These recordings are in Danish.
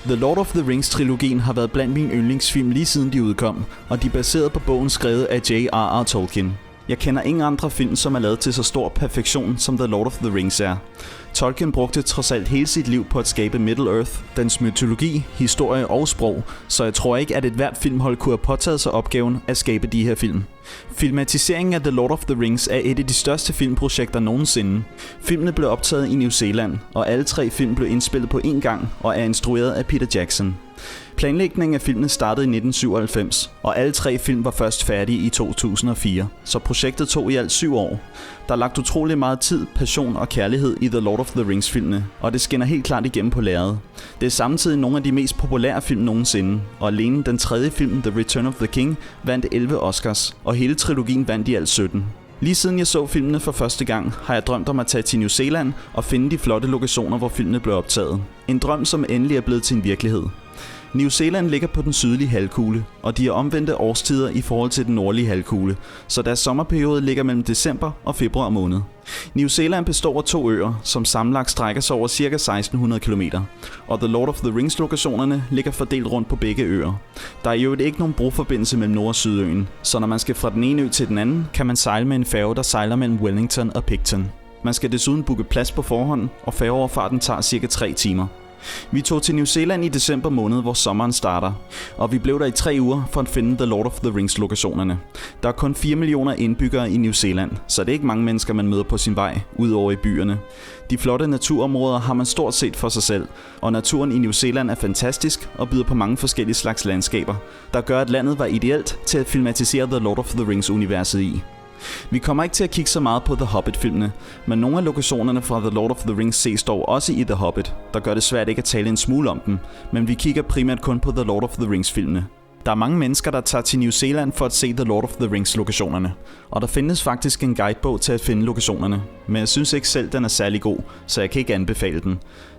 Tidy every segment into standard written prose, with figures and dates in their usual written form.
The Lord of the Rings-trilogien har været blandt mine yndlingsfilm lige siden de udkom, og de er baseret på bogen skrevet af J.R.R. Tolkien. Jeg kender ingen andre film, som er lavet til så stor perfektion, som The Lord of the Rings er. Tolkien brugte trods alt hele sit liv på at skabe Middle-earth, dens mytologi, historie og sprog, så jeg tror ikke, at et hvert filmhold kunne have påtaget sig opgaven at skabe de her film. Filmatiseringen af The Lord of the Rings er et af de største filmprojekter nogensinde. Filmene blev optaget i New Zealand, og alle 3 film blev indspillet på én gang og er instrueret af Peter Jackson. Planlægningen af filmene startede i 1997, og alle 3 film var først færdige i 2004, så projektet tog i alt 7 år. Der er lagt utrolig meget tid, passion og kærlighed i The Lord of the Rings-filmene, og det skinner helt klart igennem på lærredet. Det er samtidig nogle af de mest populære film nogensinde, og alene den 3. film, The Return of the King, vandt 11 Oscars, og hele trilogien vandt i alt 17. Lige siden jeg så filmene for første gang, har jeg drømt om at tage til New Zealand og finde de flotte lokationer, hvor filmene blev optaget. En drøm, som endelig er blevet til en virkelighed. New Zealand ligger på den sydlige halvkugle, og de har omvendte årstider i forhold til den nordlige halvkugle, så deres sommerperiode ligger mellem december og februar måned. New Zealand består af 2 øer, som sammenlagt strækker sig over ca. 1600 km, og The Lord of the Rings lokationerne ligger fordelt rundt på begge øer. Der er jo ikke nogen broforbindelse mellem Nord- og Sydøen, så når man skal fra den ene ø til den anden, kan man sejle med en færge, der sejler mellem Wellington og Picton. Man skal desuden booke plads på forhånd, og færgeoverfarten tager ca. 3 timer. Vi tog til New Zealand i december måned, hvor sommeren starter, og vi blev der i 3 uger for at finde The Lord of the Rings lokationerne. Der er kun 4 millioner indbyggere i New Zealand, så det er ikke mange mennesker, man møder på sin vej, udover i byerne. De flotte naturområder har man stort set for sig selv, og naturen i New Zealand er fantastisk og byder på mange forskellige slags landskaber, der gør, at landet var ideelt til at filmatisere The Lord of the Rings-universet i. Vi kommer ikke til at kigge så meget på The Hobbit-filmene, men nogle af lokationerne fra The Lord of the Rings ses dog også i The Hobbit, der gør det svært ikke at tale en smule om dem, men vi kigger primært kun på The Lord of the Rings-filmene. Der er mange mennesker, der tager til New Zealand for at se The Lord of the Rings-lokationerne, og der findes faktisk en guidebog til at finde lokationerne, men jeg synes ikke selv, den er særlig god, så jeg kan ikke anbefale den.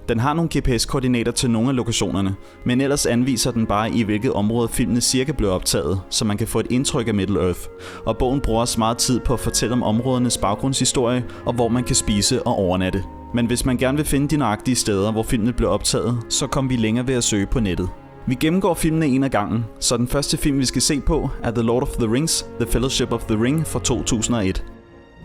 Den har nogle GPS-koordinater til nogle af lokationerne, men ellers anviser den bare i hvilket område filmene cirka blev optaget, så man kan få et indtryk af Middle-earth. Og bogen bruger også meget tid på at fortælle om områdernes baggrundshistorie og hvor man kan spise og overnatte. Men hvis man gerne vil finde de nøjagtige steder, hvor filmene blev optaget, så kommer vi længere ved at søge på nettet. Vi gennemgår filmene en ad gangen, så den første film vi skal se på er The Lord of the Rings, The Fellowship of the Ring fra 2001.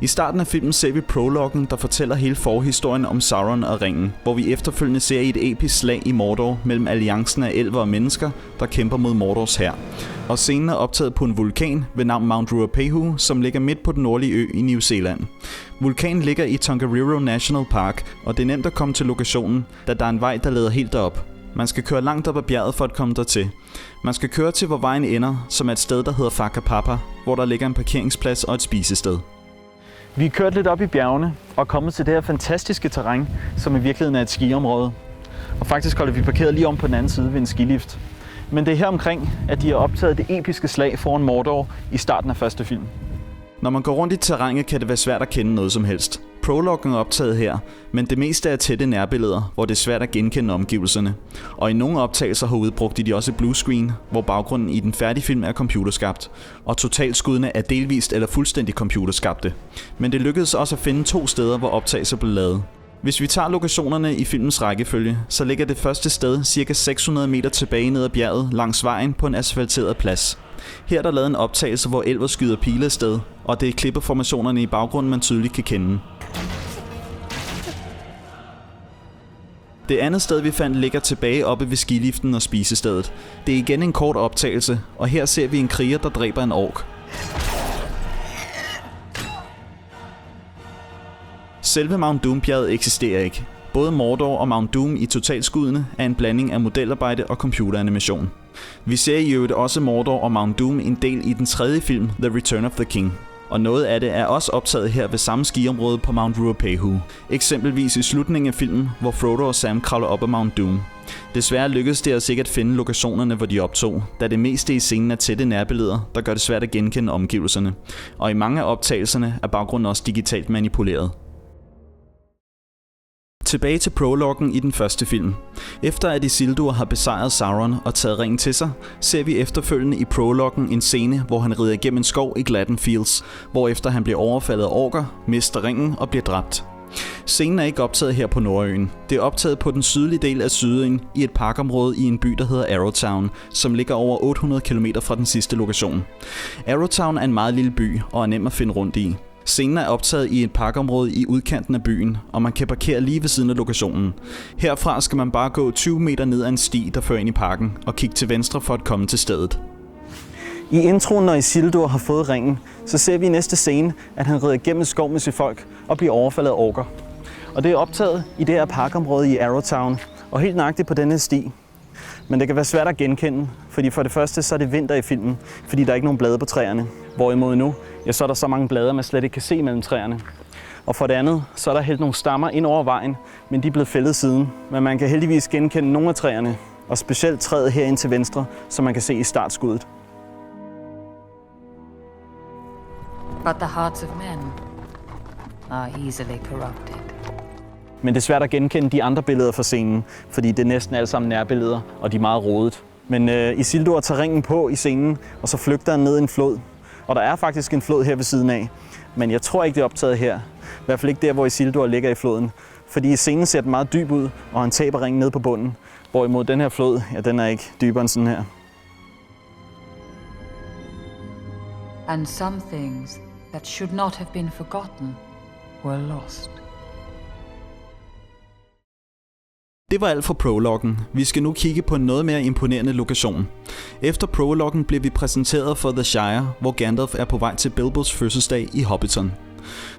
I starten af filmen ser vi prologen, der fortæller hele forhistorien om Sauron og ringen, hvor vi efterfølgende ser et episk slag i Mordor mellem alliancen af elver og mennesker, der kæmper mod Mordors hær. Og scenen er optaget på en vulkan ved navn Mount Ruapehu, som ligger midt på den nordlige ø i New Zealand. Vulkanen ligger i Tongariro National Park, og det er nemt at komme til lokationen, da der er en vej, der leder helt derop. Man skal køre langt op ad bjerget for at komme dertil. Man skal køre til, hvor vejen ender, som er et sted, der hedder Whakapapa, hvor der ligger en parkeringsplads og et spisested. Vi er kørt lidt op i bjergene og kommet til det her fantastiske terræn, som i virkeligheden er et skiområde. Og faktisk holder vi parkeret lige om på den anden side ved en skilift. Men det er her omkring, at de har optaget det episke slag foran Mordor i starten af første film. Når man går rundt i terrænet, kan det være svært at kende noget som helst. Prologen er optaget her, men det meste er tætte nærbilleder, hvor det er svært at genkende omgivelserne. Og i nogle optagelser herude brugte de også bluescreen, hvor baggrunden i den færdige film er computerskabt, og totalskuddene er delvist eller fuldstændig computerskabte. Men det lykkedes også at finde 2 steder, hvor optagelser blev lavet. Hvis vi tager lokationerne i filmens rækkefølge, så ligger det første sted ca. 600 meter tilbage ned ad bjerget langs vejen på en asfalteret plads. Her er der lavet en optagelse, hvor elver skyder pile afsted, og det er klippeformationerne i baggrunden, man tydeligt kan kende. Det andet sted, vi fandt, ligger tilbage oppe ved skiliften og spisestedet. Det er igen en kort optagelse, og her ser vi en kriger, der dræber en ork. Selve Mount Doom-bjerget eksisterer ikke. Både Mordor og Mount Doom i totalskuddene er en blanding af modelarbejde og computeranimation. Vi ser i øvrigt også Mordor og Mount Doom en del i den 3. film, The Return of the King. Og noget af det er også optaget her ved samme skiområde på Mount Ruapehu. Eksempelvis i slutningen af filmen, hvor Frodo og Sam kravler op ad Mount Doom. Desværre lykkedes det os ikke at finde lokationerne, hvor de optog, da det meste i scenen er tætte nærbilleder, der gør det svært at genkende omgivelserne. Og i mange af optagelserne er baggrunden også digitalt manipuleret. Tilbage til prologen i den første film. Efter at Isildur har besejret Sauron og taget ringen til sig, ser vi efterfølgende i prologen en scene, hvor han rider igennem en skov i Gladden Fields, hvorefter han bliver overfaldet af orker, mister ringen og bliver dræbt. Scenen er ikke optaget her på Nordøen. Det er optaget på den sydlige del af Sydøen i et parkområde i en by, der hedder Arrowtown, som ligger over 800 km fra den sidste lokation. Arrowtown er en meget lille by og er nem at finde rundt i. Scenen er optaget i et parkområde i udkanten af byen, og man kan parkere lige ved siden af lokationen. Herfra skal man bare gå 20 meter ned ad en sti, der fører ind i parken, og kigge til venstre for at komme til stedet. I introen, når Isildur har fået ringen, så ser vi i næste scene, at han rider gennem skov med sit folk og bliver overfaldet af orker. Og det er optaget i det her parkområde i Arrowtown, og helt nøjagtigt på denne sti. Men det kan være svært at genkende, fordi for det første så er det vinter i filmen, fordi der er ikke nogen blade på træerne. Hvorimod nu, ja, så er der så mange blade, at man slet ikke kan se mellem træerne. Og for det andet, så er der hældt nogle stammer ind over vejen, men de er blevet fældet siden. Men man kan heldigvis genkende nogle af træerne, og specielt træet herinde til venstre, som man kan se i startskuddet. But the hearts of men are easily corrupted. Men det er svært at genkende de andre billeder fra scenen, fordi det er næsten alle sammen nærbilleder, og de er meget rodet. Men Isildur tager ringen på i scenen, og så flygter han ned i en flod. Og der er faktisk en flod her ved siden af, men jeg tror ikke, det er optaget her. I hvert fald ikke der, hvor Isildur ligger i floden. Fordi i scenen ser den meget dyb ud, og han taber ringen ned på bunden. Hvorimod den her flod, ja, den er ikke dybere end sådan her. And some things that should not have been forgotten were lost. Det var alt for prologen. Vi skal nu kigge på en noget mere imponerende lokation. Efter prologen bliver vi præsenteret for The Shire, hvor Gandalf er på vej til Bilbos fødselsdag i Hobbiton.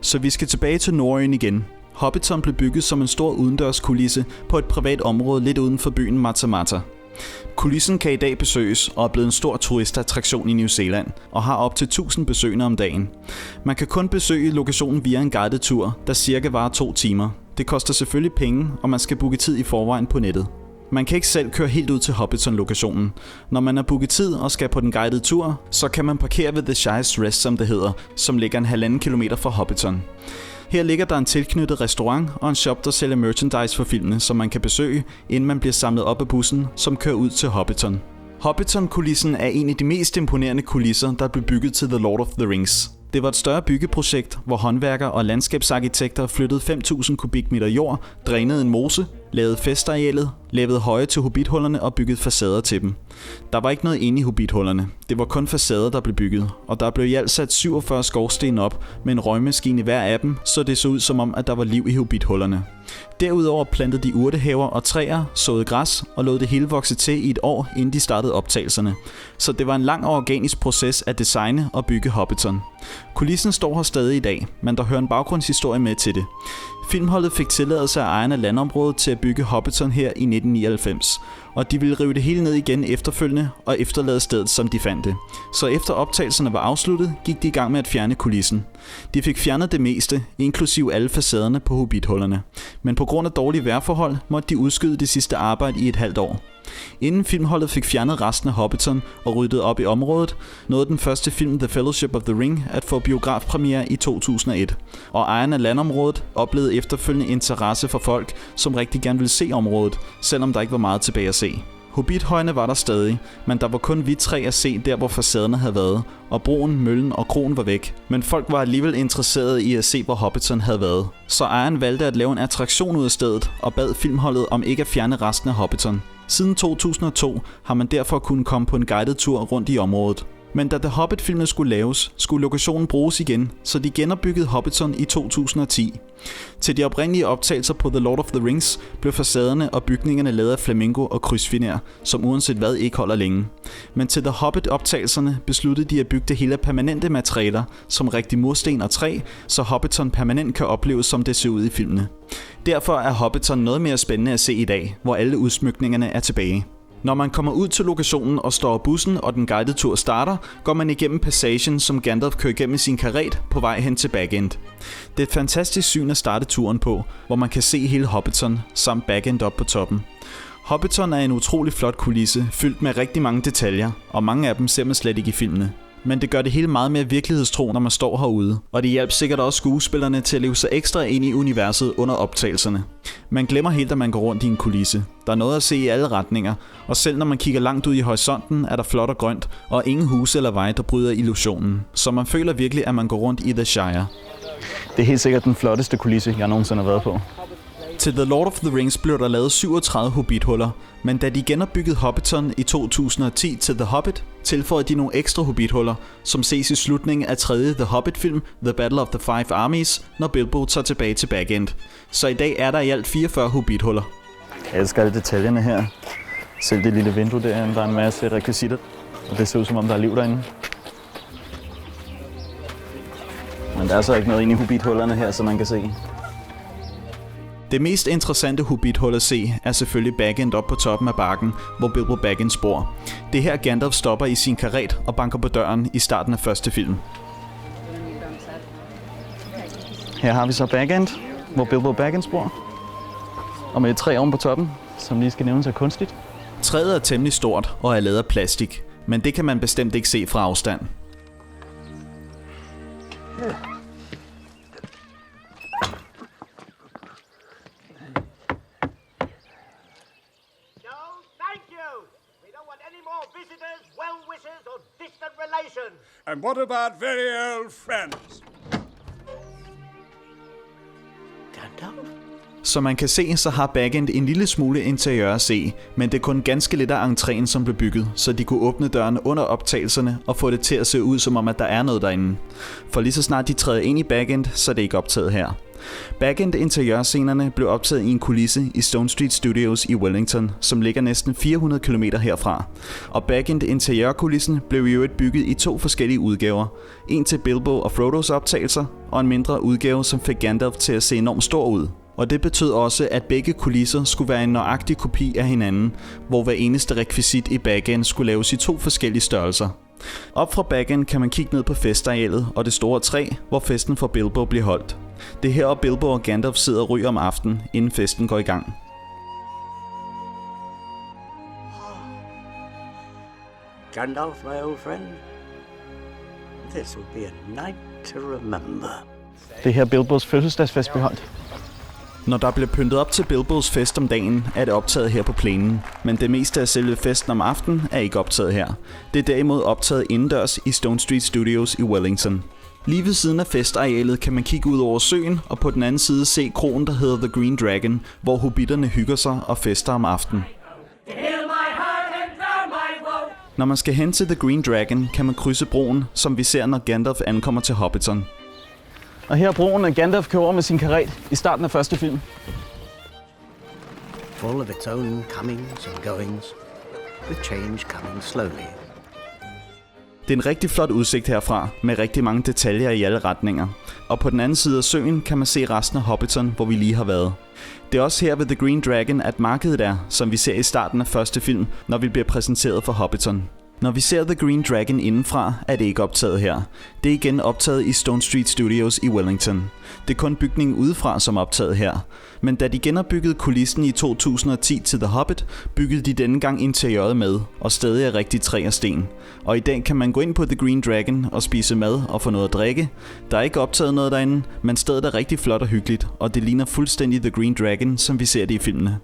Så vi skal tilbage til Nordøen igen. Hobbiton blev bygget som en stor udendørskulisse på et privat område lidt uden for byen Matamata. Kulissen kan i dag besøges og er blevet en stor turistattraktion i New Zealand og har op til 1000 besøgende om dagen. Man kan kun besøge lokationen via en guided tur, der cirka varer 2 timer. Det koster selvfølgelig penge, og man skal booke tid i forvejen på nettet. Man kan ikke selv køre helt ud til Hobbiton-lokationen. Når man har booket tid og skal på den guidede tur, så kan man parkere ved The Shire's Rest, som det hedder, som ligger 1,5 kilometer fra Hobbiton. Her ligger der en tilknyttet restaurant og en shop, der sælger merchandise for filmene, som man kan besøge, inden man bliver samlet op af bussen, som kører ud til Hobbiton. Hobbiton-kulissen er en af de mest imponerende kulisser, der blev bygget til The Lord of the Rings. Det var et større byggeprojekt, hvor håndværkere og landskabsarkitekter flyttede 5.000 kubikmeter jord, drænede en mose, lavede festarealet, lavede høje til hobbithullerne og byggede facader til dem. Der var ikke noget inde i hobbithullerne. Det var kun facader, der blev bygget, og der blev i alt sat 47 skorsten op med en røgmaskine i hver af dem, så det så ud som om, at der var liv i hobbithullerne. Derudover plantede de urtehaver og træer, såede græs og lod det hele vokse til i et år, inden de startede optagelserne. Så det var en lang og organisk proces at designe og bygge Hobbiton. Kulissen står her stadig i dag, men der hører en baggrundshistorie med til det. Filmholdet fik tilladelse af ejeren af landområdet til at bygge Hobbiton her i 1999, og de ville rive det hele ned igen efterfølgende og efterlade stedet, som de fandt det. Så efter optagelserne var afsluttet, gik de i gang med at fjerne kulissen. De fik fjernet det meste, inklusiv alle facaderne på hobbithullerne. Men på grund af dårlige vejrforhold måtte de udskyde det sidste arbejde i et halvt år. Inden filmholdet fik fjernet resten af Hobbiton og ryddet op i området, nåede den første film The Fellowship of the Ring at få biografpremiere i 2001. Og ejeren af landområdet oplevede efterfølgende interesse for folk, som rigtig gerne ville se området, selvom der ikke var meget tilbage at se. Hobbithøjene var der stadig, men der var kun hvidt træ at se der, hvor facaderne havde været, og broen, møllen og kroen var væk. Men folk var alligevel interesserede i at se, hvor Hobbiton havde været. Så ejeren valgte at lave en attraktion ud af stedet og bad filmholdet om ikke at fjerne resten af Hobbiton. Siden 2002 har man derfor kunnet komme på en guided tur rundt i området. Men da The Hobbit-filmene skulle laves, skulle lokationen bruges igen, så de genopbyggede Hobbiton i 2010. Til de oprindelige optagelser på The Lord of the Rings blev facaderne og bygningerne lavet af flamingo og krydsfiner, som uanset hvad ikke holder længe. Men til The Hobbit-optagelserne besluttede de at bygge det hele af permanente materialer, som rigtig mursten og træ, så Hobbiton permanent kan opleves, som det ser ud i filmene. Derfor er Hobbiton noget mere spændende at se i dag, hvor alle udsmykningerne er tilbage. Når man kommer ud til lokationen og står af bussen, og den guidede tur starter, går man igennem passagen, som Gandalf kører igennem sin karet på vej hen til Backend. Det er et fantastisk syn at starte turen på, hvor man kan se hele Hobbiton samt Backend op på toppen. Hobbiton er en utrolig flot kulisse, fyldt med rigtig mange detaljer, og mange af dem ser man slet ikke i filmene. Men det gør det hele meget mere virkelighedstro, når man står herude. Og det hjælper sikkert også skuespillerne til at leve sig ekstra ind i universet under optagelserne. Man glemmer helt, at man går rundt i en kulisse. Der er noget at se i alle retninger, og selv når man kigger langt ud i horisonten, er der flot og grønt, og ingen huse eller veje, der bryder illusionen. Så man føler virkelig, at man går rundt i The Shire. Det er helt sikkert den flotteste kulisse, jeg nogensinde har været på. Til The Lord of the Rings blev der lavet 37 hobbithuller, men da de genopbyggede Hobbiton i 2010 til The Hobbit, tilføjede de nogle ekstra hobbithuller, som ses i slutningen af 3. The Hobbit-film, The Battle of the Five Armies, når Bilbo tager tilbage til Bag End. Så i dag er der i alt 44 hobbithuller. Jeg elsker alle detaljerne her. Selv det lille vindue derinde, der er en masse rekvisitter, og det ser ud som om der er liv derinde. Men der er så ikke noget inde i hobbithullerne her, som man kan se. Det mest interessante hobbithul at se er selvfølgelig Bag End op på toppen af bakken, hvor Bilbo Baggins bor. Det er her Gandalf stopper i sin karet og banker på døren i starten af første film. Her har vi så Bag End, hvor Bilbo Baggins bor. Og med et træ oven på toppen, som lige skal nævnes er kunstigt. Træet er temmelig stort og er lavet af plastik, men det kan man bestemt ikke se fra afstand. And what about very old friends? Gandalf? Som man kan se, så har Bag End en lille smule interiør at se, men det er kun ganske lidt af entréen, som blev bygget, så de kunne åbne døren under optagelserne og få det til at se ud, som om at der er noget derinde. For lige så snart de træder ind i Bag End, så er det ikke optaget her. Bag End interiørscenerne blev optaget i en kulisse i Stone Street Studios i Wellington, som ligger næsten 400 km herfra. Og Bag End interiørkulissen blev i øvrigt bygget i 2 forskellige udgaver. En til Bilbo og Frodos optagelser, og en mindre udgave, som fik Gandalf til at se enormt stor ud. Og det betød også, at begge kulisser skulle være en nøjagtig kopi af hinanden, hvor hver eneste rekvisit i Bag End skulle laves i 2 forskellige størrelser. Op fra Bag End kan man kigge ned på festarealet og det store træ, hvor festen for Bilbo bliver holdt. Det er her, Bilbo og Gandalf sidder og ryger om aftenen, inden festen går i gang. Gandalf, my old friend. This will be a night to remember. Det er her Bilbos fødselsdagsfest bliver holdt. Når der bliver pyntet op til Bilbos fest om dagen, er det optaget her på plænen. Men det meste af selve festen om aftenen er ikke optaget her. Det er derimod optaget indendørs i Stone Street Studios i Wellington. Lige ved siden af festarealet kan man kigge ud over søen, og på den anden side se kroen, der hedder The Green Dragon, hvor hobbiterne hygger sig og fester om aftenen. Når man skal hen til The Green Dragon, kan man krydse broen, som vi ser, når Gandalf ankommer til Hobbiton. Og her er broen, at Gandalf kører over med sin karet i starten af første film. Full of its own comings and goings, with change coming slowly. Det er en rigtig flot udsigt herfra, med rigtig mange detaljer i alle retninger. Og på den anden side af søen kan man se resten af Hobbiton, hvor vi lige har været. Det er også her ved The Green Dragon, at markedet er, som vi ser i starten af første film, når vi bliver præsenteret for Hobbiton. Når vi ser The Green Dragon indenfra, er det ikke optaget her. Det er igen optaget i Stone Street Studios i Wellington. Det er kun bygningen udefra, som er optaget her. Men da de genopbyggede kulissen i 2010 til The Hobbit, byggede de denne gang interiøret med, og stadig er rigtig træ og sten. Og i dag kan man gå ind på The Green Dragon og spise mad og få noget at drikke. Der er ikke optaget noget derinde, men stedet er rigtig flot og hyggeligt, og det ligner fuldstændig The Green Dragon, som vi ser det i filmene.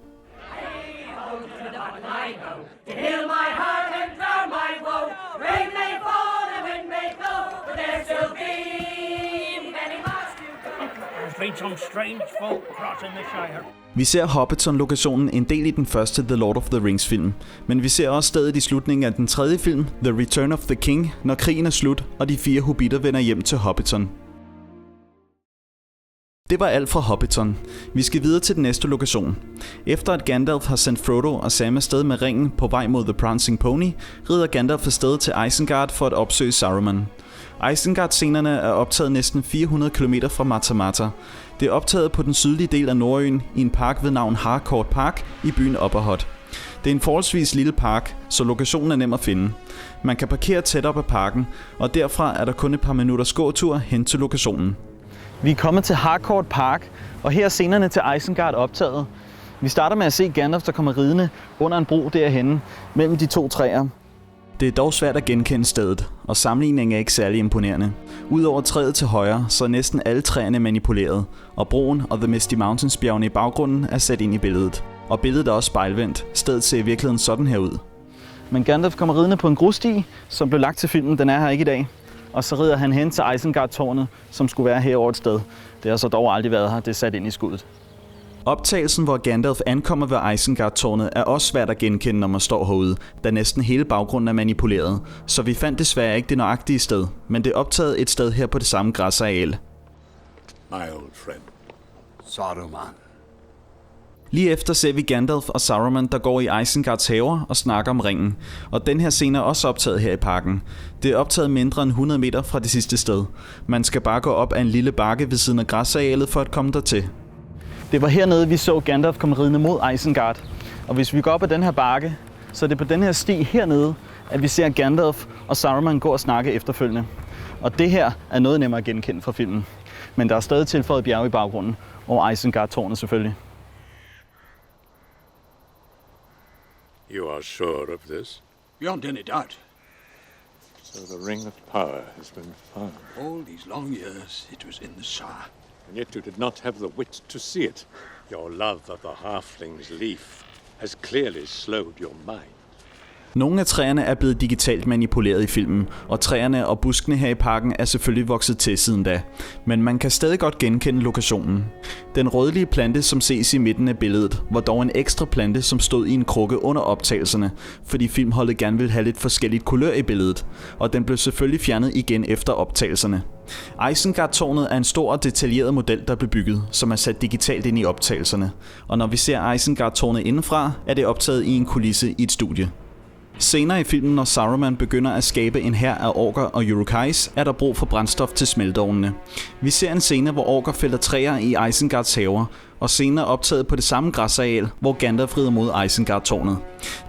Vi ser Hobbiton-lokationen en del i den første The Lord of the Rings film, men vi ser også stedet i slutningen af den 3. film, The Return of the King, når krigen er slut, og de 4 hobbiter vender hjem til Hobbiton. Det var alt fra Hobbiton. Vi skal videre til den næste lokation. Efter at Gandalf har sendt Frodo og Sam afsted med ringen på vej mod The Prancing Pony, rider Gandalf afsted til Isengard for at opsøge Saruman. Isengard-scenerne er optaget næsten 400 km fra Matamata. Det er optaget på den sydlige del af Nordøen i en park ved navn Harcourt Park i byen Upperhot. Det er en forholdsvis lille park, så lokationen er nem at finde. Man kan parkere tæt op ad parken, og derfra er der kun et par minutters gåtur hen til lokationen. Vi er kommet til Harcourt Park, og her er scenerne til Isengard optaget. Vi starter med at se Gandalf, der kommer ridende under en bro derhenne mellem de 2 træer. Det er dog svært at genkende stedet, og sammenligningen er ikke særlig imponerende. Udover træet til højre, så er næsten alle træerne manipuleret, og broen og The Misty Mountains bjergene i baggrunden er sat ind i billedet. Og billedet er også spejlvendt. Stedet ser i virkeligheden sådan her ud. Men Gandalf kommer ridende på en grussti, som blev lagt til filmen. Den er her ikke i dag. og så rider han hen til Isengard-tårnet, som skulle være herovre et sted. Det har så dog aldrig været her, det er sat ind i skuddet. Optagelsen, hvor Gandalf ankommer ved Isengard-tårnet, er også svært at genkende, når man står herude, da næsten hele baggrunden er manipuleret, så vi fandt desværre ikke det nøjagtige sted, men det er optaget et sted her på det samme græsareal. My old friend. Saruman. Lige efter ser vi Gandalf og Saruman, der går i Isengards haver og snakker om ringen, og den her scene er også optaget her i parken. Det er optaget mindre end 100 meter fra det sidste sted. Man skal bare gå op ad en lille bakke ved siden af græsarealet for at komme dertil. Det var hernede, vi så Gandalf komme ridende mod Isengard. Og hvis vi går op ad den her bakke, så er det på den her sti hernede, at vi ser Gandalf og Saruman gå og snakke efterfølgende. Og det her er noget nemmere at genkende fra filmen. Men der er stadig tilføjet bjerge i baggrunden, og Isengard-tårnet selvfølgelig. You are sure of this? Beyond any doubt. So the ring of power has been found. All these long years, it was in the Shire. And yet you did not have the wit to see it. Your love of the halfling's leaf has clearly slowed your mind. Nogle af træerne er blevet digitalt manipuleret i filmen, og træerne og buskene her i parken er selvfølgelig vokset til siden da. Men man kan stadig godt genkende lokationen. Den rødlige plante, som ses i midten af billedet, var dog en ekstra plante, som stod i en krukke under optagelserne, fordi filmholdet gerne ville have lidt forskelligt kulør i billedet, og den blev selvfølgelig fjernet igen efter optagelserne. Isengard-tårnet er en stor og detaljeret model, der blev bygget, som er sat digitalt ind i optagelserne. Og når vi ser Isengard-tårnet indefra, er det optaget i en kulisse i et studie. Senere i filmen, når Saruman begynder at skabe en hær af orker og uruk-hais, er der brug for brændstof til smelteovnene. Vi ser en scene, hvor orker fælder træer i Isengards haver, og senere optaget på det samme græsareal, hvor Gandalf rider mod Isengard-tårnet.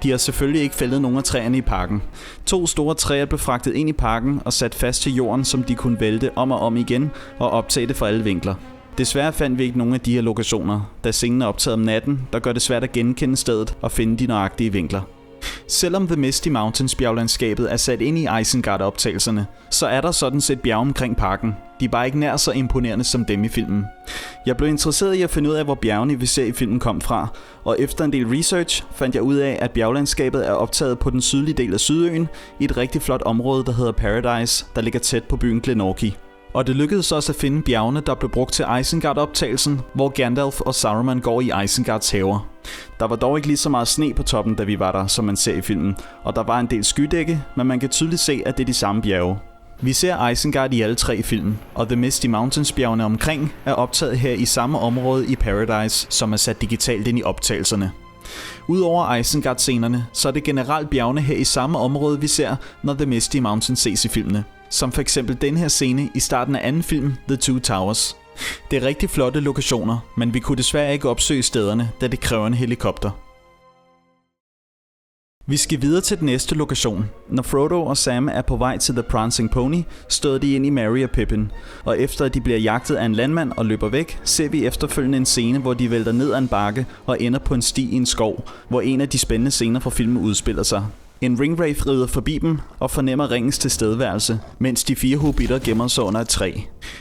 De har selvfølgelig ikke fældet nogen af træerne i parken. 2 store træer blev fragtet ind i parken og sat fast til jorden, som de kunne vælte om og om igen og optage det fra alle vinkler. Desværre fandt vi ikke nogen af de her lokationer, da scenen er optaget om natten, der gør det svært at genkende stedet og finde de nøjagtige vinkler. Selvom The Misty Mountains bjerglandskabet er sat ind i Isengard-optagelserne, så er der sådan set bjerge omkring parken. De er bare ikke nær så imponerende som dem i filmen. Jeg blev interesseret i at finde ud af, hvor bjergene vi ser i filmen kom fra, og efter en del research fandt jeg ud af, at bjerglandskabet er optaget på den sydlige del af Sydøen i et rigtig flot område, der hedder Paradise, der ligger tæt på byen Glenorchy. Og det lykkedes også at finde bjergene, der blev brugt til Isengard-optagelsen, hvor Gandalf og Saruman går i Isengards haver. Der var dog ikke lige så meget sne på toppen, da vi var der, som man ser i filmen, og der var en del skydække, men man kan tydeligt se, at det er de samme bjerge. Vi ser Isengard i alle 3 film, og The Misty Mountains bjergene omkring er optaget her i samme område i Paradise, som er sat digitalt ind i optagelserne. Udover Isengard-scenerne, så er det generelt bjergene her i samme område, vi ser, når The Misty Mountains ses i filmene. Som for eksempel den her scene i starten af anden film, The Two Towers. Det er rigtig flotte lokationer, men vi kunne desværre ikke opsøge stederne, da det kræver en helikopter. Vi skal videre til den næste lokation. Når Frodo og Sam er på vej til The Prancing Pony, støder de ind i Merry og Pippin, og efter at de bliver jagtet af en landmand og løber væk, ser vi efterfølgende en scene, hvor de vælter ned ad en bakke og ender på en sti i en skov, hvor en af de spændende scener fra filmen udspiller sig. En ringwraith rider forbi dem og fornemmer ringens tilstedeværelse, mens de 4 hobitter gemmer sig under et træ.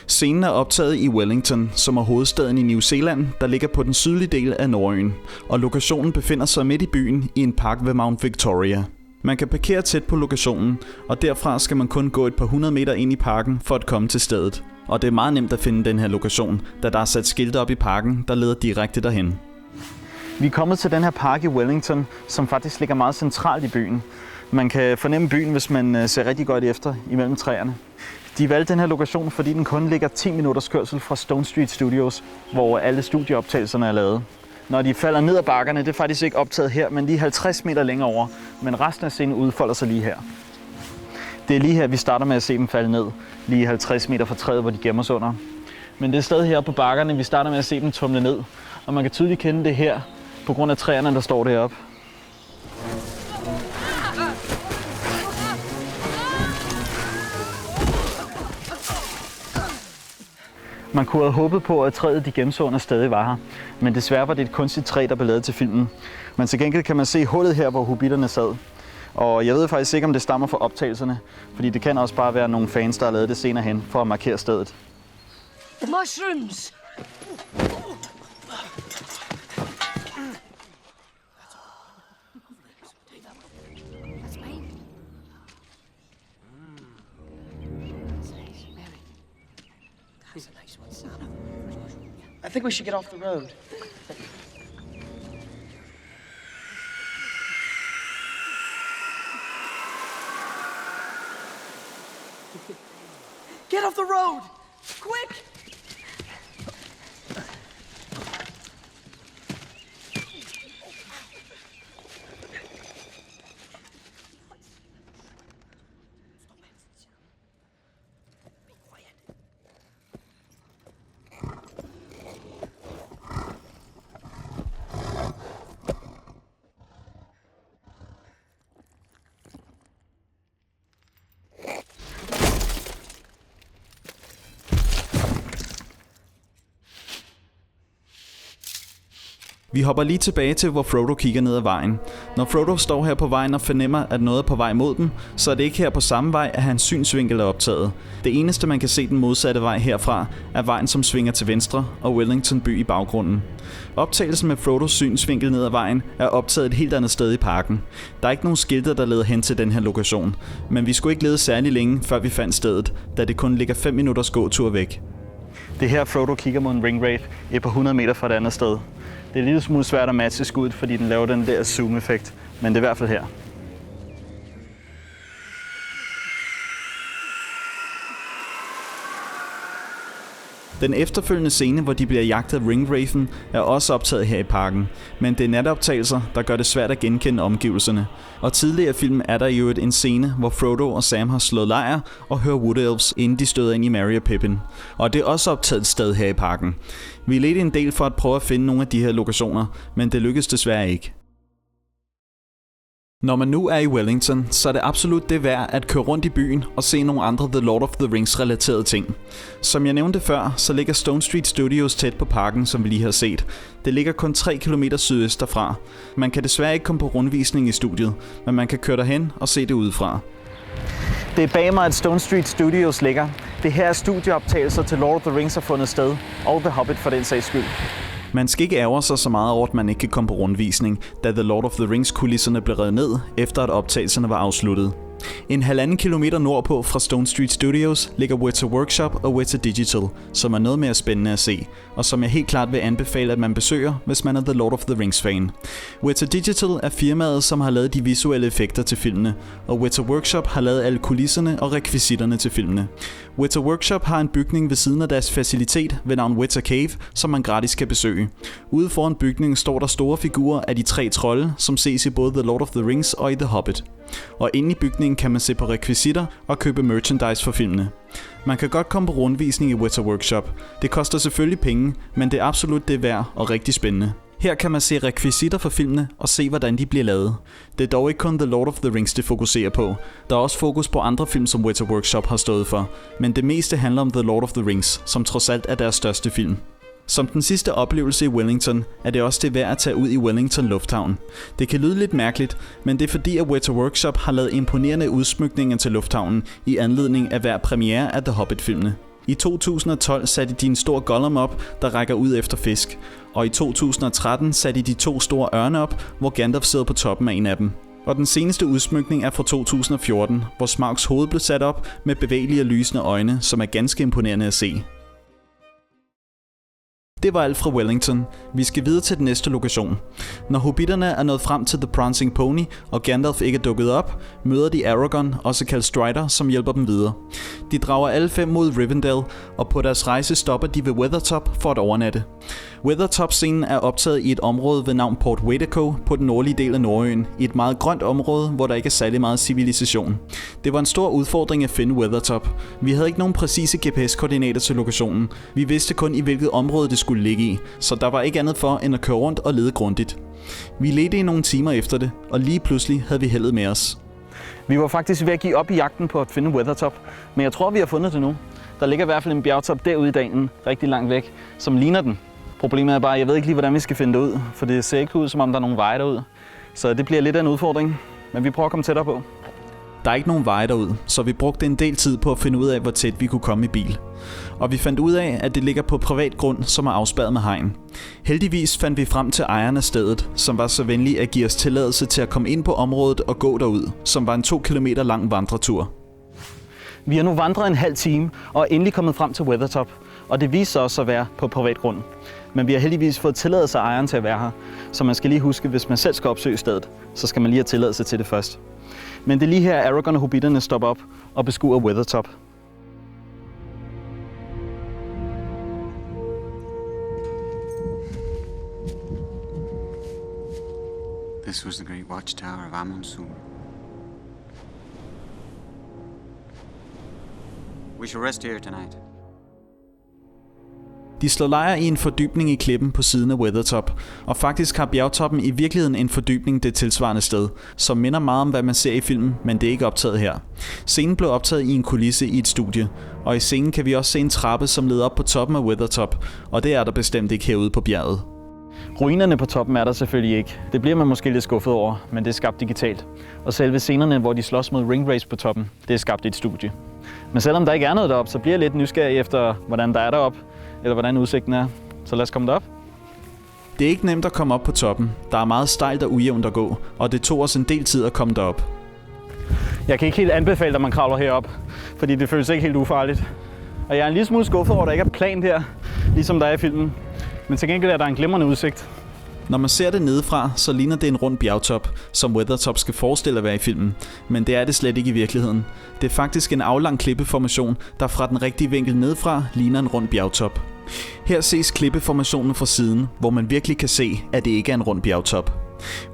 Scenen er optaget i Wellington, som er hovedstaden i New Zealand, der ligger på den sydlige del af Nordøen, og lokationen befinder sig midt i byen i en park ved Mount Victoria. Man kan parkere tæt på lokationen, og derfra skal man kun gå et par 100 meter ind i parken for at komme til stedet. Og det er meget nemt at finde den her lokation, da der er sat skilte op i parken, der leder direkte derhen. Vi er kommet til den her park i Wellington, som faktisk ligger meget centralt i byen. Man kan fornemme byen, hvis man ser rigtig godt efter imellem træerne. De valgte den her lokation, fordi den kun ligger 10 minutters kørsel fra Stone Street Studios, hvor alle studieoptagelserne er lavet. Når de falder ned ad bakkerne, det er faktisk ikke optaget her, men lige 50 meter længere over. Men resten af scenen udfolder sig lige her. Det er lige her, vi starter med at se dem falde ned, lige 50 meter fra træet, hvor de gemmer sig under. Men det er stadig her på bakkerne, vi starter med at se dem tumle ned. Og man kan tydeligt kende det her, på grund af træerne, der står deroppe. Man kunne have håbet på, at træet, de gemte sig under, stadig var her. Men desværre var det et kunstigt træ, der blev lavet til filmen. Men til gengæld kan man se hullet her, hvor hobitterne sad. Og jeg ved faktisk ikke, om det stammer fra optagelserne, fordi det kan også bare være nogle fans, der har lavet det senere hen for at markere stedet. Mushrooms! I think we should get off the road. Get off the road! Quick! Vi hopper lige tilbage til, hvor Frodo kigger ned ad vejen. Når Frodo står her på vejen og fornemmer, at noget er på vej mod dem, så er det ikke her på samme vej, at hans synsvinkel er optaget. Det eneste, man kan se den modsatte vej herfra, er vejen, som svinger til venstre, og Wellington by i baggrunden. Optagelsen med Frodos synsvinkel ned ad vejen er optaget et helt andet sted i parken. Der er ikke nogen skilte, der leder hen til den her lokation, men vi skulle ikke lede særlig længe, før vi fandt stedet, da det kun ligger 5 minutters gåtur væk. Det her Frodo kigger mod en ringwraith et par 100 meter fra et andet sted. Det er en lille smule svært at matche skuddet, fordi den laver den der zoom-effekt, men det er i hvert fald her. Den efterfølgende scene, hvor de bliver jagtet af ringwraithen, er også optaget her i parken, men det er natoptagelser, der gør det svært at genkende omgivelserne. Og tidligere i filmen er der i øvrigt en scene, hvor Frodo og Sam har slået lejr og hører Wood Elves, inden de støder ind i Merry og Pippin. Og det er også optaget et sted her i parken. Vi ledte en del for at prøve at finde nogle af de her lokationer, men det lykkedes desværre ikke. Når man nu er i Wellington, så er det absolut det værd at køre rundt i byen og se nogle andre The Lord of the Rings relaterede ting. Som jeg nævnte før, så ligger Stone Street Studios tæt på parken, som vi lige har set. Det ligger kun 3 km sydøst derfra. Man kan desværre ikke komme på rundvisning i studiet, men man kan køre derhen og se det udefra. Det er bag mig, at Stone Street Studios ligger. Det her er studieoptagelser til Lord of the Rings har fundet sted, og The Hobbit for den sags skyld. Man skal ikke ærge sig så meget over, at man ikke kan komme på rundvisning, da The Lord of the Rings-kulisserne blev revet ned, efter at optagelserne var afsluttet. 1,5 kilometer nordpå fra Stone Street Studios ligger Weta Workshop og Weta Digital, som er noget mere spændende at se, og som jeg helt klart vil anbefale, at man besøger, hvis man er The Lord of the Rings-fan. Weta Digital er firmaet, som har lavet de visuelle effekter til filmene, og Weta Workshop har lavet alle kulisserne og rekvisitterne til filmene. Weta Workshop har en bygning ved siden af deres facilitet ved navn Weta Cave, som man gratis kan besøge. Ude foran bygningen står der store figurer af de 3 trolde, som ses i både The Lord of the Rings og i The Hobbit. Og inde i bygningen kan man se på rekvisitter og købe merchandise for filmene. Man kan godt komme på rundvisning i Weta Workshop. Det koster selvfølgelig penge, men det er absolut det værd og rigtig spændende. Her kan man se rekvisitter for filmene og se, hvordan de bliver lavet. Det er dog ikke kun The Lord of the Rings, det fokuserer på. Der er også fokus på andre film, som Weta Workshop har stået for. Men det meste handler om The Lord of the Rings, som trods alt er deres største film. Som den sidste oplevelse i Wellington, er det også det værd at tage ud i Wellington Lufthavn. Det kan lyde lidt mærkeligt, men det er fordi, at Weta Workshop har lavet imponerende udsmykninger til lufthavnen i anledning af hver premiere af The Hobbit-filmene. I 2012 satte de en stor Gollum op, der rækker ud efter fisk, og i 2013 satte de 2 store ørne op, hvor Gandalf sidder på toppen af en af dem. Og den seneste udsmykning er fra 2014, hvor Smaugs hoved blev sat op med bevægelige og lysende øjne, som er ganske imponerende at se. Det var alt fra Wellington. Vi skal videre til den næste lokation. Når hobbiterne er nået frem til The Prancing Pony, og Gandalf ikke er dukket op, møder de Aragorn, også kaldt Strider, som hjælper dem videre. De drager alle 5 mod Rivendell, og på deres rejse stopper de ved Weathertop for at overnatte. Weathertop-scenen er optaget i et område ved navn Port Waitakere på den nordlige del af Nordøen, i et meget grønt område, hvor der ikke er særlig meget civilisation. Det var en stor udfordring at finde Weathertop. Vi havde ikke nogen præcise GPS-koordinater til lokationen. Vi vidste kun i hvilket område det skulle ligge i, så der var ikke andet for end at køre rundt og lede grundigt. Vi ledte i nogle timer efter det, og lige pludselig havde vi heldet med os. Vi var faktisk ved at give op i jagten på at finde Weathertop, men jeg tror, vi har fundet det nu. Der ligger i hvert fald en bjergtop derude i dalen, rigtig langt væk, som ligner den. Problemet er bare, at jeg ved ikke lige, hvordan vi skal finde det ud, for det ser ikke ud, som om der er nogen veje derud. Så det bliver lidt af en udfordring, men vi prøver at komme tættere på. Der er ikke nogen veje derud, så vi brugte en del tid på at finde ud af, hvor tæt vi kunne komme i bil. Og vi fandt ud af, at det ligger på privat grund, som er afspærret med hegn. Heldigvis fandt vi frem til ejeren af stedet, som var så venlig at give os tilladelse til at komme ind på området og gå derud, som var en 2 kilometer lang vandretur. Vi har nu vandret en halv time og er endelig kommet frem til Weathertop. og det viser sig også at være på privat grund. Men vi har heldigvis fået tilladelse af ejeren til at være her, så man skal lige huske, hvis man selv skal opsøge stedet, så skal man lige have tilladelse til det først. Men det er lige her, Aragorn og hobitterne stopper op og beskuer Weathertop. This was the great watchtower of Amonsul. We shall rest here tonight. De slår lejr i en fordybning i klippen på siden af Weathertop, og faktisk har bjergtoppen i virkeligheden en fordybning det tilsvarende sted, som minder meget om hvad man ser i filmen, men det er ikke optaget her. Scenen blev optaget i en kulisse i et studie, og i scenen kan vi også se en trappe, som leder op på toppen af Weathertop, og det er der bestemt ikke herude på bjerget. Ruinerne på toppen er der selvfølgelig ikke. Det bliver man måske lidt skuffet over, men det er skabt digitalt. Og selve scenerne, hvor de slås mod Ring Wraiths på toppen, det er skabt i et studie. Men selvom der ikke er noget deroppe, så bliver jeg lidt nysgerrig efter, hvordan der er deroppe, eller hvordan udsigten er. Så lad os komme derop. Det er ikke nemt at komme op på toppen. Der er meget stejlt og ujævnt at gå, og det tog os en del tid at komme derop. Jeg kan ikke helt anbefale, at man kravler herop, fordi det føles ikke helt ufarligt. Og jeg er en lille smule skuffet over, at der ikke er plan her, ligesom der er i filmen. Men til gengæld er der en glimrende udsigt. Når man ser det nedefra, så ligner det en rund bjergtop, som Weathertop skal forestille at være i filmen. Men det er det slet ikke i virkeligheden. Det er faktisk en aflang klippeformation, der fra den rigtige vinkel nedefra ligner en rund bjergtop. Her ses klippeformationen fra siden, hvor man virkelig kan se, at det ikke er en rund bjergtop.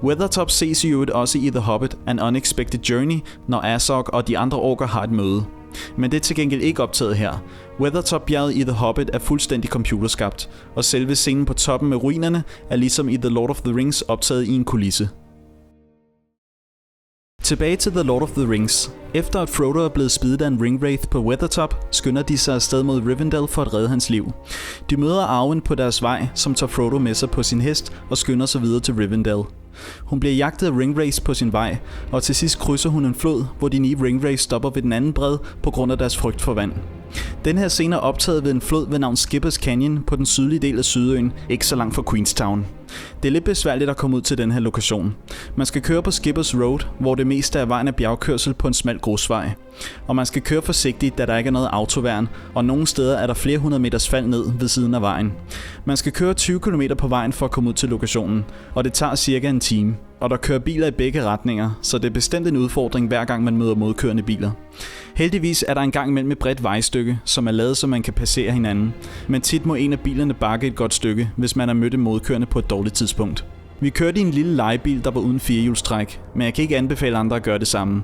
Weathertop ses i øvrigt også i The Hobbit: An Unexpected Journey, når Azog og de andre orker har et møde. Men det er til gengæld ikke optaget her. Weathertop-bjerget i The Hobbit er fuldstændig computerskabt, og selve scenen på toppen med ruinerne er ligesom i The Lord of the Rings optaget i en kulisse. Tilbage til The Lord of the Rings. Efter at Frodo er blevet spiddet af en ringwraith på Weathertop, skynder de sig afsted mod Rivendell for at redde hans liv. De møder Arwen på deres vej, som tager Frodo med sig på sin hest og skynder sig videre til Rivendell. Hun bliver jagtet af ringwraiths på sin vej, og til sidst krydser hun en flod, hvor de 9 ringwraiths stopper ved den anden bred på grund af deres frygt for vand. Den her scene er optaget ved en flod ved navn Skipper's Canyon på den sydlige del af Sydøen, ikke så langt fra Queenstown. Det er lidt besværligt at komme ud til den her lokation. Man skal køre på Skipper's Road, hvor det meste af vejen er bjergkørsel på en smal grusvej. Og man skal køre forsigtigt, da der ikke er noget autoværn, og nogle steder er der flere hundrede meters fald ned ved siden af vejen. Man skal køre 20 km på vejen for at komme ud til lokationen, og det tager cirka en time. Og der kører biler i begge retninger, så det er bestemt en udfordring hver gang man møder modkørende biler. Heldigvis er der en gang imellem et bredt vejstykke, som er lavet så man kan passere hinanden, men tit må en af bilerne bakke et godt stykke, hvis man er mødt modkørende på et dårligt tidspunkt. Vi kørte i en lille lejebil, der var uden firehjulstræk, men jeg kan ikke anbefale andre at gøre det samme.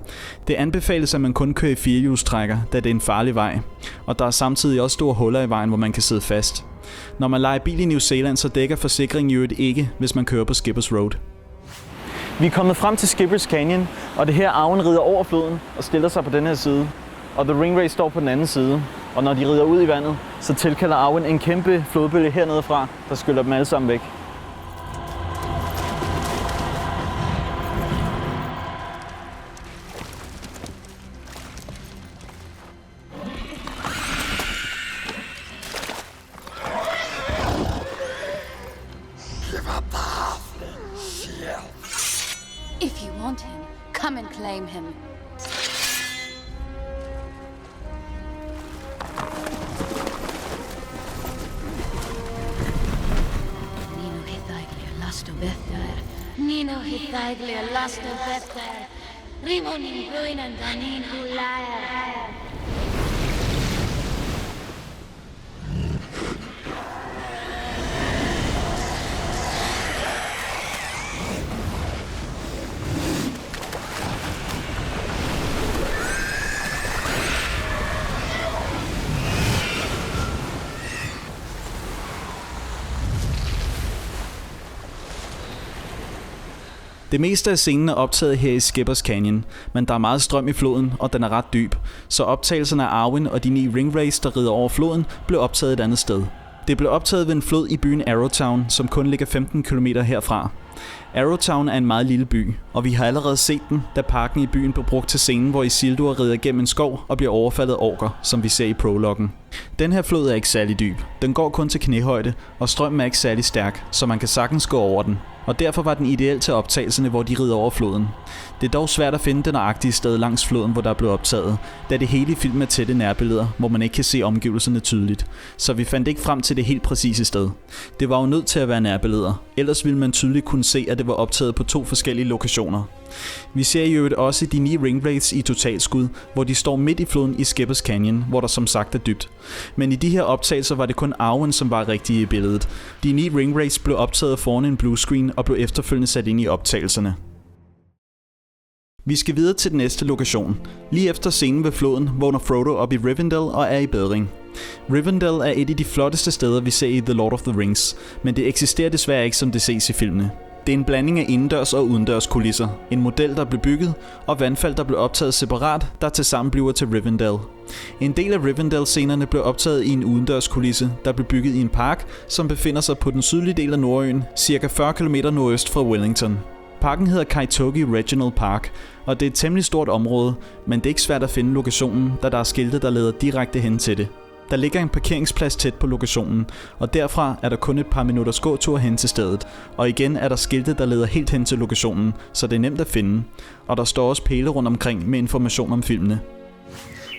Det anbefales, at man kun kører i firehjulstrækker, da det er en farlig vej, og der er samtidig også store huller i vejen, hvor man kan sidde fast. Når man lejer bil i New Zealand, så dækker forsikringen i øvrigt ikke, hvis man kører på Skipper's Road. Vi er kommet frem til Skipper's Canyon, og det her Arwen rider over floden og stiller sig på den her side. Og The Ringwraith står på den anden side, og når de rider ud i vandet, så tilkalder Arwen en kæmpe flodbølge hernede fra, der skyller dem alle sammen væk. If you want him, come and claim him. Nino Hithaiglia last of Bethar, Rimonin Bruin and Danin Hulaya. Det meste af scenen er optaget her i Skipper's Canyon, men der er meget strøm i floden, og den er ret dyb, så optagelserne af Arwen og de 9 ringwraiths, der rider over floden, blev optaget et andet sted. Det blev optaget ved en flod i byen Arrowtown, som kun ligger 15 km herfra. Arrowtown er en meget lille by, og vi har allerede set den, da parken i byen blev brugt til scenen, hvor Isildur rider gennem en skov og bliver overfaldet af orker, som vi ser i prologen. Den her flod er ikke særlig dyb. Den går kun til knæhøjde, og strømmen er ikke særlig stærk, så man kan sagtens gå over den. Og derfor var den ideel til optagelserne, hvor de rider over floden. Det er dog svært at finde det nøjagtige sted langs floden, hvor der blev optaget, da det hele i filmen er tætte nærbilleder, hvor man ikke kan se omgivelserne tydeligt. Så vi fandt ikke frem til det helt præcise sted. Det var jo nødt til at være nærbilleder, ellers ville man tydeligt kunne se, at det var optaget på 2 forskellige lokationer. Vi ser i øvrigt også de 9 ringwraiths i totalskud, hvor de står midt i floden i Skippers Canyon, hvor der som sagt er dybt. Men i de her optagelser var det kun Arwen, som var rigtig i billedet. De 9 ringwraiths blev optaget foran en bluescreen og blev efterfølgende sat ind i optagelserne. Vi skal videre til den næste lokation. Lige efter scenen ved floden vågner Frodo op i Rivendell og er i bedring. Rivendell er et af de flotteste steder, vi ser i The Lord of the Rings, men det eksisterer desværre ikke, som det ses i filmene. Det er en blanding af indendørs og udendørs kulisser, en model, der blev bygget, og vandfald, der blev optaget separat, der tilsammen bliver til Rivendell. En del af Rivendell-scenerne blev optaget i en udendørs kulisse, der blev bygget i en park, som befinder sig på den sydlige del af Nordøen, cirka 40 km nordøst fra Wellington. Parken hedder Kaitoki Regional Park, og det er et temmelig stort område, men det er ikke svært at finde lokationen, da der er skilte, der leder direkte hen til det. Der ligger en parkeringsplads tæt på lokationen, og derfra er der kun et par minutters gåtur hen til stedet. Og igen er der skilte, der leder helt hen til lokationen, så det er nemt at finde. Og der står også pæle rundt omkring med information om filmene.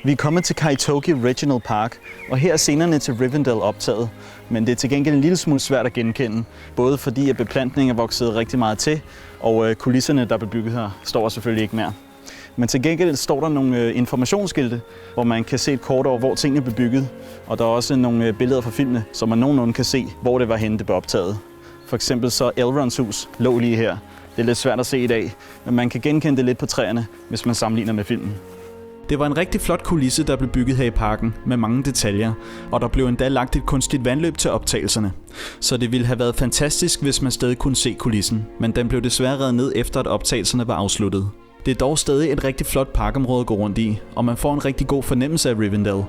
Vi er kommet til Kaitoki Regional Park, og her er scenerne til Rivendell optaget. Men det er til gengæld en lille smule svært at genkende, både fordi at beplantningen er vokset rigtig meget til, og kulisserne, der blev bygget her, står selvfølgelig ikke mere. Men til gengæld står der nogle informationsskilte, hvor man kan se et kort over, hvor tingene blev bygget. Og der er også nogle billeder fra filmene, så man nogenlunde kan se, hvor det var henne, det blev optaget. For eksempel så Elrons hus lå lige her. Det er lidt svært at se i dag, men man kan genkende det lidt på træerne, hvis man sammenligner med filmen. Det var en rigtig flot kulisse, der blev bygget her i parken, med mange detaljer, og der blev endda lagt et kunstigt vandløb til optagelserne. Så det ville have været fantastisk, hvis man stadig kunne se kulissen, men den blev desværre revet ned efter, at optagelserne var afsluttet. Det er dog stadig et rigtig flot parkområde at gå rundt i, og man får en rigtig god fornemmelse af Rivendell.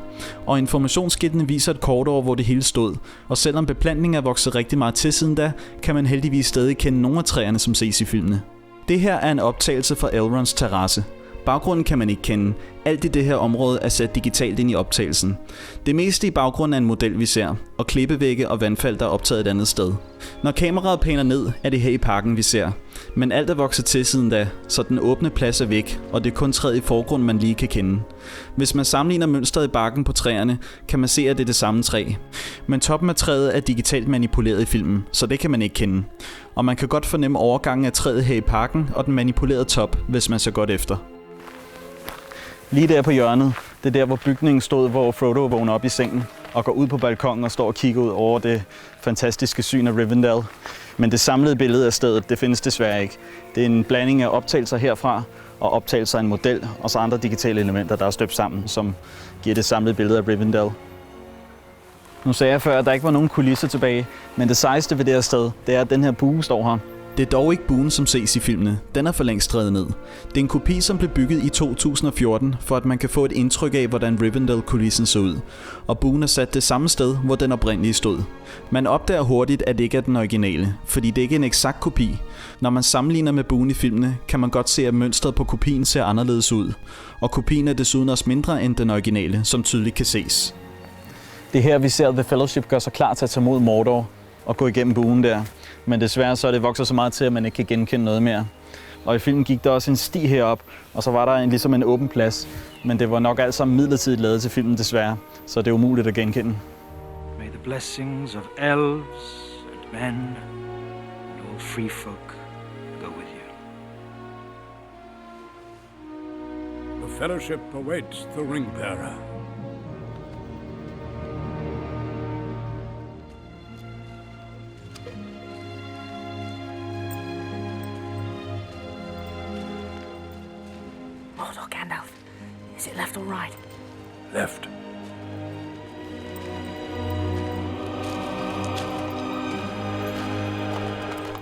Og informationsskiltene viser et kort over, hvor det hele stod, og selvom beplantningen er vokset rigtig meget til siden da, kan man heldigvis stadig kende nogle af træerne, som ses i filmene. Det her er en optagelse fra Elrons terrasse. Baggrunden kan man ikke kende. Alt i det her område er sat digitalt ind i optagelsen. Det meste i baggrunden er en model, vi ser, og klippevægge og vandfald, der er optaget et andet sted. Når kameraet paner ned, er det her i parken, vi ser. Men alt er vokset til siden da, så den åbne plads er væk, og det er kun træet i forgrunden, man lige kan kende. Hvis man sammenligner mønstret i barken på træerne, kan man se, at det er det samme træ. Men toppen af træet er digitalt manipuleret i filmen, så det kan man ikke kende. Og man kan godt fornemme overgangen af træet her i parken og den manipulerede top, hvis man ser godt efter. Lige der på hjørnet, det er der, hvor bygningen stod, hvor Frodo vågner op i sengen og går ud på balkonen og står og kigger ud over det fantastiske syn af Rivendell. Men det samlede billede af stedet, det findes desværre ikke. Det er en blanding af optagelser herfra og optagelser af en model, og så andre digitale elementer, der er støbt sammen, som giver det samlede billede af Rivendell. Nu sagde jeg før, at der ikke var nogen kulisser tilbage, men det sejeste ved det her sted, det er, at den her bue står her. Det er dog ikke buen, som ses i filmene. Den er for længst revet ned. Det er en kopi, som blev bygget i 2014, for at man kan få et indtryk af, hvordan Rivendell-kulissen så ud. Og buen er sat det samme sted, hvor den oprindelige stod. Man opdager hurtigt, at det ikke er den originale, fordi det ikke er en eksakt kopi. Når man sammenligner med buen i filmene, kan man godt se, at mønstret på kopien ser anderledes ud. Og kopien er desuden også mindre end den originale, som tydeligt kan ses. Det er her, vi ser, at The Fellowship gør sig klar til at tage mod Mordor og gå igennem buen der. Men desværre så er det vokset så meget til, at man ikke kan genkende noget mere. Og i filmen gik der også en sti herop, og så var der ligesom en åben plads. Men det var nok alt sammen midlertidigt lavet til filmen desværre, så det er umuligt at genkende. May the blessings of elves and men and all free folk go with you. The Fellowship awaits the Ring-Bearer. Mordor, Gandalf. Is it left or right? Left.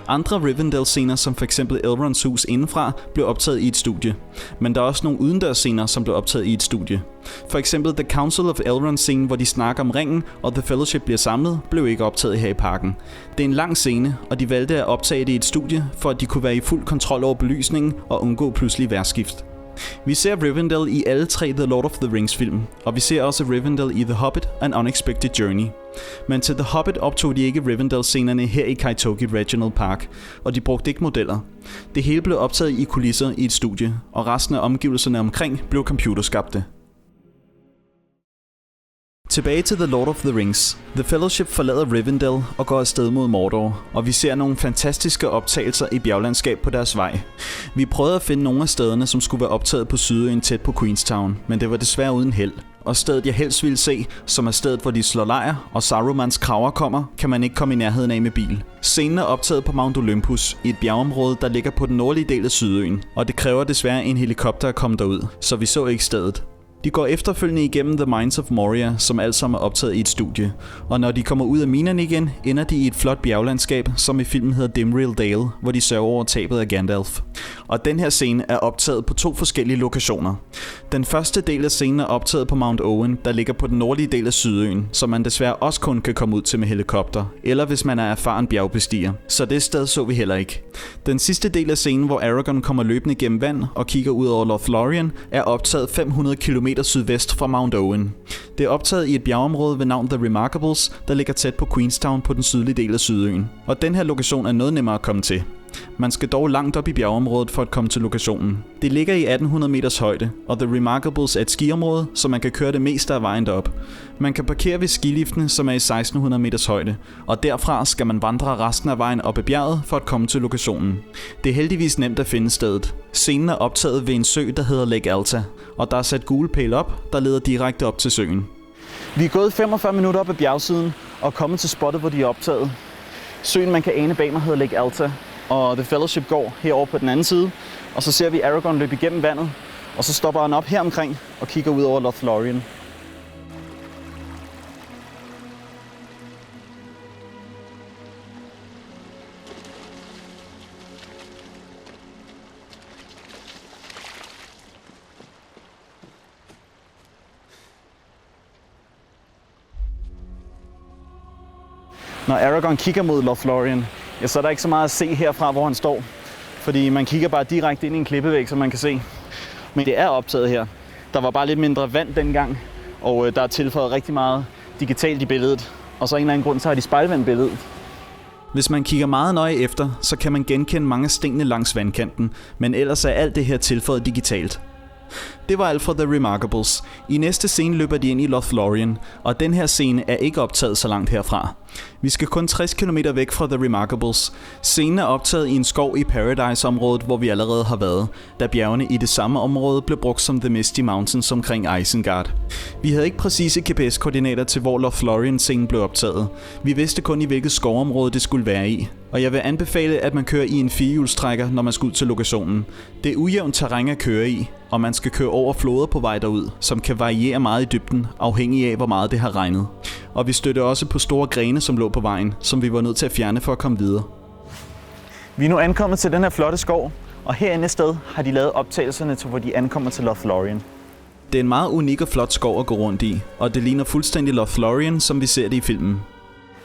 Andre Rivendell-scener, som f.eks. Elrons hus indenfra, blev optaget i et studie. Men der er også nogle udendørs-scener, som blev optaget i et studie. For eksempel The Council of Elrond-scene, hvor de snakker om ringen, og The Fellowship bliver samlet, blev ikke optaget her i parken. Det er en lang scene, og de valgte at optage det i et studie, for at de kunne være i fuld kontrol over belysningen og undgå pludselig vejrskift. Vi ser Rivendell i alle 3 The Lord of the Rings film, og vi ser også Rivendell i The Hobbit: An Unexpected Journey. Men til The Hobbit optog de ikke Rivendell-scenerne her i Kaitoki Regional Park, og de brugte ikke modeller. Det hele blev optaget i kulisser i et studie, og resten af omgivelserne omkring blev computerskabte. Tilbage til The Lord of the Rings. The Fellowship forlader Rivendell og går afsted mod Mordor, og vi ser nogle fantastiske optagelser i bjerglandskab på deres vej. Vi prøvede at finde nogle af stederne, som skulle være optaget på Sydøen tæt på Queenstown, men det var desværre uden held. Og stedet jeg helst ville se, som er stedet hvor de slår lejr og Sarumans kraver kommer, kan man ikke komme i nærheden af med bil. Scenen er optaget på Mount Olympus, i et bjergområde, der ligger på den nordlige del af Sydøen, og det kræver desværre en helikopter at komme derud, så vi så ikke stedet. De går efterfølgende igennem The Mines of Moria, som alt sammen er optaget i et studie. Og når de kommer ud af minerne igen, ender de i et flot bjerglandskab, som i filmen hedder Dimrill Dale, hvor de sørger over tabet af Gandalf. Og den her scene er optaget på 2 forskellige lokationer. Den første del af scenen er optaget på Mount Owen, der ligger på den nordlige del af Sydøen, som man desværre også kun kan komme ud til med helikopter, eller hvis man er erfaren bjergbestiger. Så det sted så vi heller ikke. Den sidste del af scenen, hvor Aragorn kommer løbende gennem vand og kigger ud over Lothlorien, er optaget 500 km sydvest fra Mount Owen. Det er optaget i et bjergområde ved navn The Remarkables, der ligger tæt på Queenstown på den sydlige del af Sydøen. Og den her lokation er noget nemmere at komme til. Man skal dog langt op i bjergområdet for at komme til lokationen. Det ligger i 1800 meters højde, og The Remarkables er et skiområde, så man kan køre det meste af vejen derop. Man kan parkere ved skiliftene, som er i 1600 meters højde, og derfra skal man vandre resten af vejen op ad bjerget for at komme til lokationen. Det er heldigvis nemt at finde stedet. Scenen er optaget ved en sø, der hedder Lake Alta, og der er sat gule pæle op, der leder direkte op til søen. Vi er gået 45 minutter op ad bjergsiden og kommet til spottet, hvor de er optaget. Søen, man kan ane bag mig, hedder Lake Alta, og The Fellowship går herover på den anden side, og så ser vi Aragorn løbe igennem vandet, og så stopper han op her omkring og kigger ud over Lothlorien. Når Aragorn kigger mod Lothlorien, ja, så er der ikke så meget at se herfra, hvor han står. Fordi man kigger bare direkte ind i en klippevæg, som man kan se. Men det er optaget her. Der var bare lidt mindre vand dengang, og der er tilføjet rigtig meget digitalt i billedet. Og så af en eller anden grund, så har de spejlvendt billedet. Hvis man kigger meget nøje efter, så kan man genkende mange af stenene langs vandkanten, men ellers er alt det her tilføjet digitalt. Det var alt fra The Remarkables. I næste scene løber de ind i Lothlorien, og den her scene er ikke optaget så langt herfra. Vi skal kun 60 km væk fra The Remarkables. Scenen er optaget i en skov i Paradise-området, hvor vi allerede har været, da bjergene i det samme område blev brugt som The Misty Mountains omkring Isengard. Vi havde ikke præcise GPS-koordinater til, hvor Lothlorien-scenen blev optaget. Vi vidste kun, i hvilket skovområde det skulle være i. Og jeg vil anbefale, at man kører i en firehjulstrækker, når man skal ud til lokationen. Det er ujævnt terræn at køre i, og man skal køre over floder på vej derud, som kan variere meget i dybden, afhængig af, hvor meget det har regnet. Og vi stødte også på store grene, som lå på vejen, som vi var nødt til at fjerne for at komme videre. Vi er nu ankommet til den her flotte skov, og herinde sted har de lavet optagelserne til, hvor de ankommer til Lothlorien. Det er en meget unik og flot skov at gå rundt i, og det ligner fuldstændig Lothlorien, som vi ser det i filmen.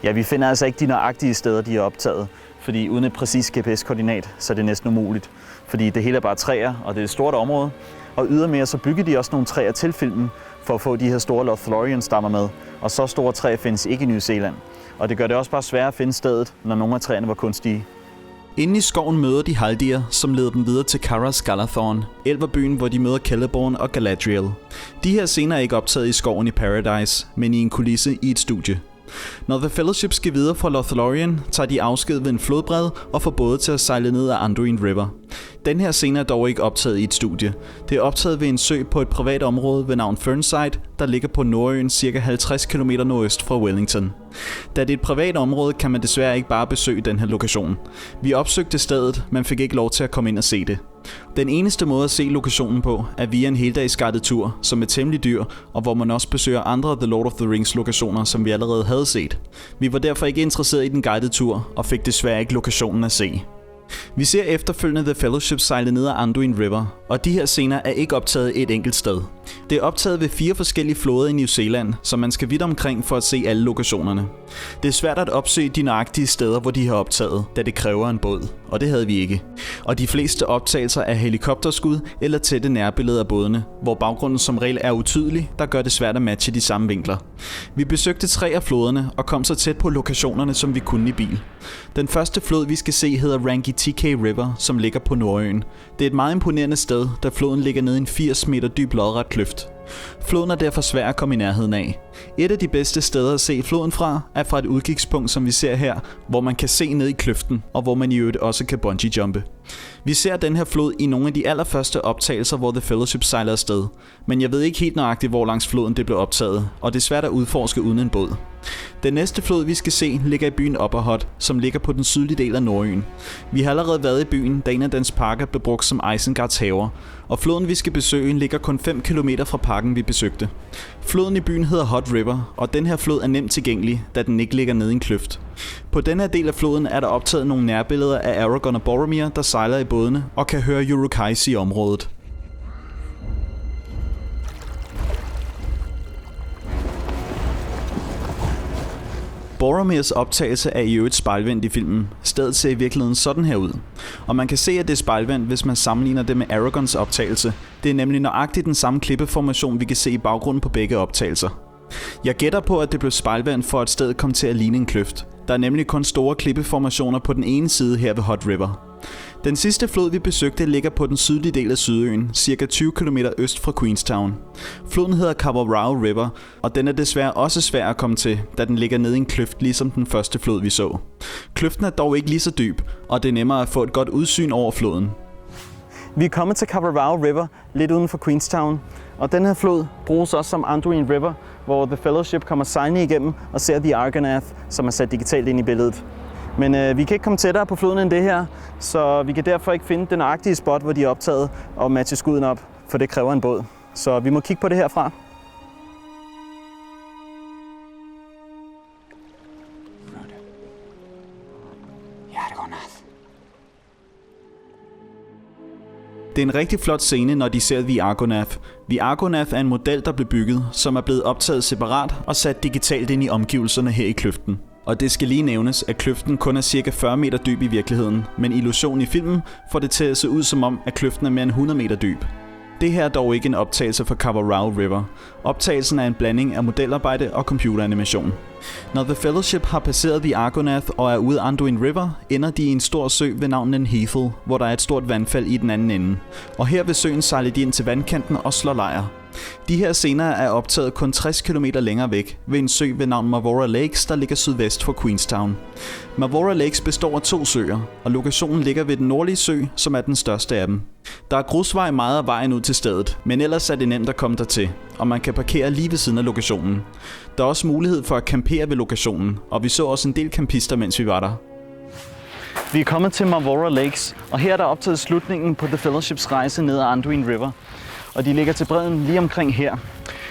Ja, vi finder altså ikke de nøjagtige steder, de er optaget, fordi uden et præcis GPS-koordinat, så er det næsten umuligt. Fordi det hele er bare træer, og det er et stort område. Og ydermere så bygger de også nogle træer til filmen, for at få de her store Lothlorien-stammer med. Og så store træer findes ikke i New Zealand. Og det gør det også bare svært at finde stedet, når nogle af træerne var kunstige. Inde i skoven møder de Haldir, som leder dem videre til Caras Galadhorn, elverbyen, hvor de møder Celeborn og Galadriel. De her scener er ikke optaget i skoven i Paradise, men i en kulisse i et studie. Når The Fellowship skal videre fra Lothlorien, tager de afsked ved en flodbred og får både til at sejle ned ad Anduin River. Den her scene er dog ikke optaget i et studie. Det er optaget ved en sø på et privat område ved navn Fernside, der ligger på Nordøen ca. 50 km nordøst fra Wellington. Da det er et privat område, kan man desværre ikke bare besøge den her lokation. Vi opsøgte stedet, men fik ikke lov til at komme ind og se det. Den eneste måde at se lokationen på er via en heldagsguidet tur, som er temmelig dyr, og hvor man også besøger andre The Lord of the Rings lokationer, som vi allerede havde set. Vi var derfor ikke interesseret i den guidede tur, og fik desværre ikke lokationen at se. Vi ser efterfølgende The Fellowship sejle ned ad Anduin River, og de her scener er ikke optaget et enkelt sted. Det er optaget ved 4 forskellige floder i New Zealand, så man skal vidt omkring for at se alle lokationerne. Det er svært at opsøge de nøjagtige steder, hvor de har optaget, da det kræver en båd, og det havde vi ikke. Og de fleste optagelser er helikopterskud eller tætte nærbilleder af bådene, hvor baggrunden som regel er utydelig, der gør det svært at matche de samme vinkler. Vi besøgte 3 af floderne og kom så tæt på lokationerne, som vi kunne i bil. Den første flod, vi skal se, hedder Rangitiki River, som ligger på Nordøen. Det er et meget imponerende sted, da floden ligger nede i en 80 meter dyb lodret kløft. Floden er derfor svær at komme i nærheden af. Et af de bedste steder at se floden fra er fra et udkigspunkt, som vi ser her, hvor man kan se ned i kløften, og hvor man i øvrigt også kan bungee-jumpe. Vi ser den her flod i nogle af de allerførste optagelser, hvor The Fellowship sejler afsted, men jeg ved ikke helt nøjagtigt, hvor langs floden det blev optaget, og det er svært at udforske uden en båd. Den næste flod, vi skal se, ligger i byen Upper Hutt, som ligger på den sydlige del af Nordøen. Vi har allerede været i byen, da en af dens parker blev brugt som Isengards haver, og floden, vi skal besøge, ligger kun 5 km fra parken, vi besøgte. Floden i byen hedder Hutt River, og den her flod er nemt tilgængelig, da den ikke ligger nede i en kløft. På den her del af floden er der optaget nogle nærbilleder af Aragorn og Boromir, der sejler i bådene og kan høre Uruk-hai i området. Boromirs optagelse er i øvrigt spejlvendt i filmen. Stedet ser i virkeligheden sådan her ud. Og man kan se, at det er spejlvendt, hvis man sammenligner det med Aragorns optagelse. Det er nemlig nøjagtigt den samme klippeformation, vi kan se i baggrunden på begge optagelser. Jeg gætter på, at det blev spejlvendt for at stedet kom til at ligne en kløft. Der er nemlig kun store klippeformationer på den ene side her ved Hutt River. Den sidste flod, vi besøgte, ligger på den sydlige del af Sydøen, cirka 20 km øst fra Queenstown. Floden hedder Kawarau River, og den er desværre også svær at komme til, da den ligger nede i en kløft, ligesom den første flod, vi så. Kløften er dog ikke lige så dyb, og det er nemmere at få et godt udsyn over floden. Vi er kommet til Kawarau River, lidt uden for Queenstown, og den her flod bruges også som Anduin River, hvor The Fellowship kommer sejlende igennem og ser The Argonath, som er sat digitalt ind i billedet. Men vi kan ikke komme tættere på floden end det her, så vi kan derfor ikke finde den nøjagtige spot, hvor de er optaget og matche skuden op, for det kræver en båd. Så vi må kigge på det herfra. Det er en rigtig flot scene, når de ser The Argonath. The Argonath er en model, der blev bygget, som er blevet optaget separat og sat digitalt ind i omgivelserne her i kløften. Og det skal lige nævnes, at kløften kun er cirka 40 meter dyb i virkeligheden, men illusionen i filmen får det til at se ud som om, at kløften er mere end 100 meter dyb. Det her er dog ikke en optagelse fra Kawarau River. Optagelsen er en blanding af modelarbejde og computeranimation. Når The Fellowship har passeret The Argonath og er ude af Anduin River, ender de i en stor sø ved navn Nenhethel, hvor der er et stort vandfald i den anden ende. Og her ved søen sejler de ind til vandkanten og slår lejr. De her scener er optaget kun 60 km længere væk, ved en sø ved navn Mavora Lakes, der ligger sydvest for Queenstown. Mavora Lakes består af 2 søer, og lokationen ligger ved den nordlige sø, som er den største af dem. Der er grusvej meget af vejen ud til stedet, men ellers er det nemt at komme dertil, og man kan parkere lige ved siden af lokationen. Der er også mulighed for at campere ved lokationen, og vi så også en del campister, mens vi var der. Vi er kommet til Mavora Lakes, og her er der optaget slutningen på The Fellowships rejse ned ad Anduin River. Og de ligger til bredden lige omkring her.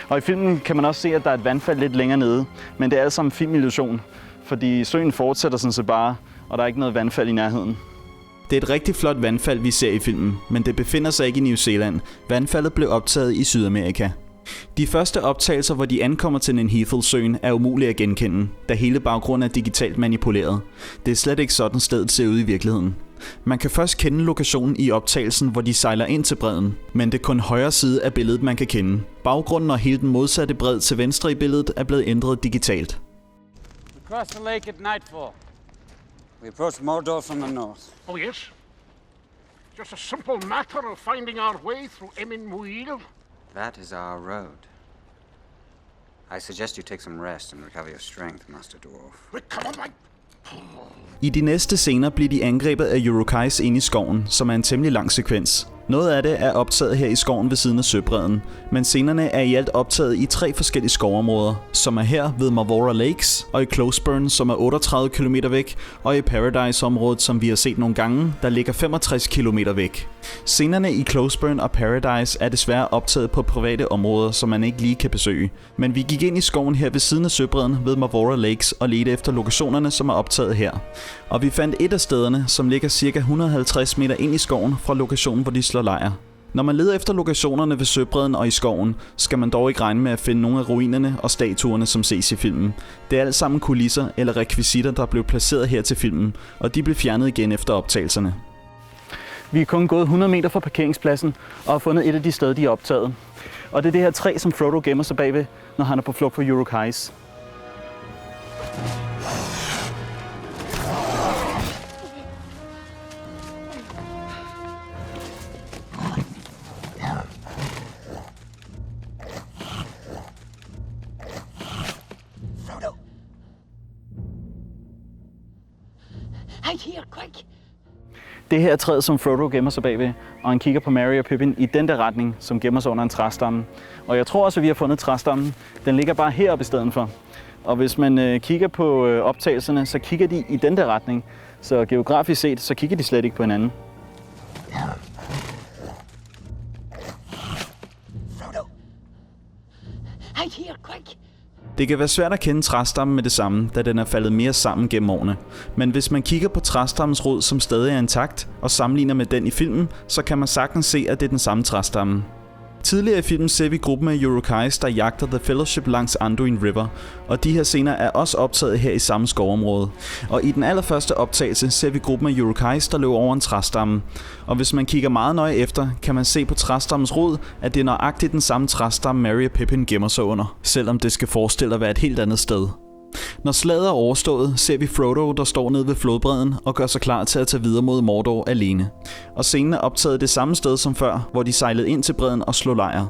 Og i filmen kan man også se, at der er et vandfald lidt længere nede, men det er altså en filmillusion, fordi søen fortsætter sådan set bare, og der er ikke noget vandfald i nærheden. Det er et rigtig flot vandfald, vi ser i filmen, men det befinder sig ikke i New Zealand. Vandfaldet blev optaget i Sydamerika. De første optagelser, hvor de ankommer til Nenhethel-søen, er umulige at genkende, da hele baggrunden er digitalt manipuleret. Det er slet ikke sådan stedet ser ud i virkeligheden. Man kan først kende lokationen i optagelsen, hvor de sejler ind til bredden, men det er kun højre side af billedet, man kan kende. Baggrunden og hele den modsatte bred til venstre i billedet er blevet ændret digitalt. We cross the lake at nightfall. We approach Mordor from the north. Oh, yes? Just a simple matter of finding our way through Emin Muil. That is our road. I suggest you take some rest and recover your strength, Master Dwarf. Recover my... I de næste scener bliver de angrebet af Uruk-hais inde i skoven, som er en temmelig lang sekvens. Noget af det er optaget her i skoven ved siden af søbredden, men scenerne er i alt optaget i 3 forskellige skovområder, som er her ved Mavora Lakes, og i Closeburn, som er 38 km væk, og i Paradise-området, som vi har set nogle gange, der ligger 65 km væk. Scenerne i Closeburn og Paradise er desværre optaget på private områder, som man ikke lige kan besøge. Men vi gik ind i skoven her ved siden af søbredden ved Mavora Lakes og ledte efter lokationerne, som er optaget her. Og vi fandt et af stederne, som ligger ca. 150 meter ind i skoven fra lokationen, hvor de slår lejr. Når man leder efter lokationerne ved søbredden og i skoven, skal man dog ikke regne med at finde nogle af ruinerne og statuerne, som ses i filmen. Det er alt sammen kulisser eller rekvisitter, der blev placeret her til filmen, og de blev fjernet igen efter optagelserne. Vi er kun gået 100 meter fra parkeringspladsen og har fundet et af de steder, de er optaget. Og det er det her træ, som Frodo gemmer sig bagved, når han er på flugt fra Uruk-hai. Det her er træet, som Frodo gemmer sig bagved, og han kigger på Merry og Pippin i den der retning, som gemmer sig under en træstamme. Og jeg tror også, at vi har fundet træstammen. Den ligger bare heroppe i stedet for. Og hvis man kigger på optagelserne, så kigger de i den der retning. Så geografisk set, så kigger de slet ikke på hinanden. Frodo! Hide here, quick! Det kan være svært at kende træstammen med det samme, da den er faldet mere sammen gennem årene. Men hvis man kigger på træstammens rod, som stadig er intakt, og sammenligner med den i filmen, så kan man sagtens se, at det er den samme træstamme. Tidligere i filmen ser vi gruppen af Uruk-hais, der jagter The Fellowship langs Anduin River, og de her scener er også optaget her i samme skovområde. Og i den allerførste optagelse ser vi gruppen af Uruk-hais, der løber over en træstamme. Og hvis man kigger meget nøje efter, kan man se på træstammens rod, at det er nøjagtigt den samme træstamme, Merry og Pippin gemmer sig under, selvom det skal forestille at være et helt andet sted. Når slaget er overstået, ser vi Frodo, der står nede ved flodbredden og gør sig klar til at tage videre mod Mordor alene. Og scenen er optaget det samme sted som før, hvor de sejlede ind til bredden og slog lejr.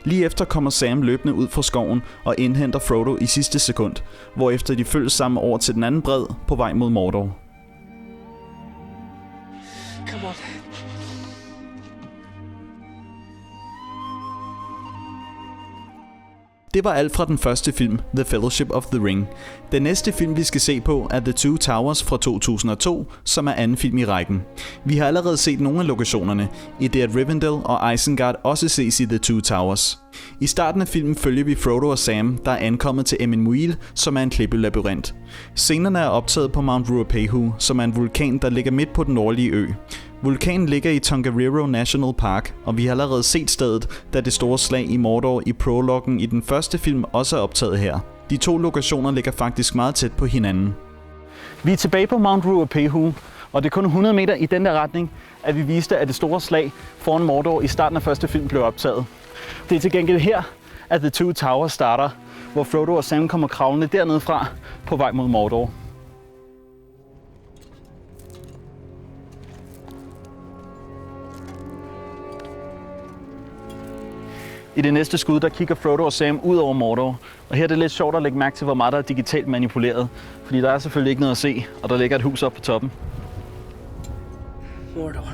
Lige efter kommer Sam løbende ud fra skoven og indhenter Frodo i sidste sekund, hvorefter de følges sammen over til den anden bred på vej mod Mordor. Come on. Det var alt fra den første film, The Fellowship of the Ring. Den næste film, vi skal se på, er The Two Towers fra 2002, som er anden film i rækken. Vi har allerede set nogle af lokationerne, i det at Rivendell og Isengard også ses i The Two Towers. I starten af filmen følger vi Frodo og Sam, der er ankommet til Emyn Muil, som er en klippelabyrint. Scenerne er optaget på Mount Ruapehu, som er en vulkan, der ligger midt på den nordlige ø. Vulkanen ligger i Tongariro National Park, og vi har allerede set stedet, da det store slag i Mordor i prologen i den første film også er optaget her. De to lokationer ligger faktisk meget tæt på hinanden. Vi er tilbage på Mount Ruapehu, og det er kun 100 meter i den der retning, at vi viste, at det store slag foran Mordor i starten af første film blev optaget. Det er til gengæld her, at The Two Towers starter, hvor Frodo og Sam kommer kravlende dernede fra på vej mod Mordor. I det næste skud, der kigger Frodo og Sam ud over Mordor. Og her er det lidt sjovt at lægge mærke til, hvor meget der er digitalt manipuleret. Fordi der er selvfølgelig ikke noget at se, og der ligger et hus oppe på toppen. Mordor.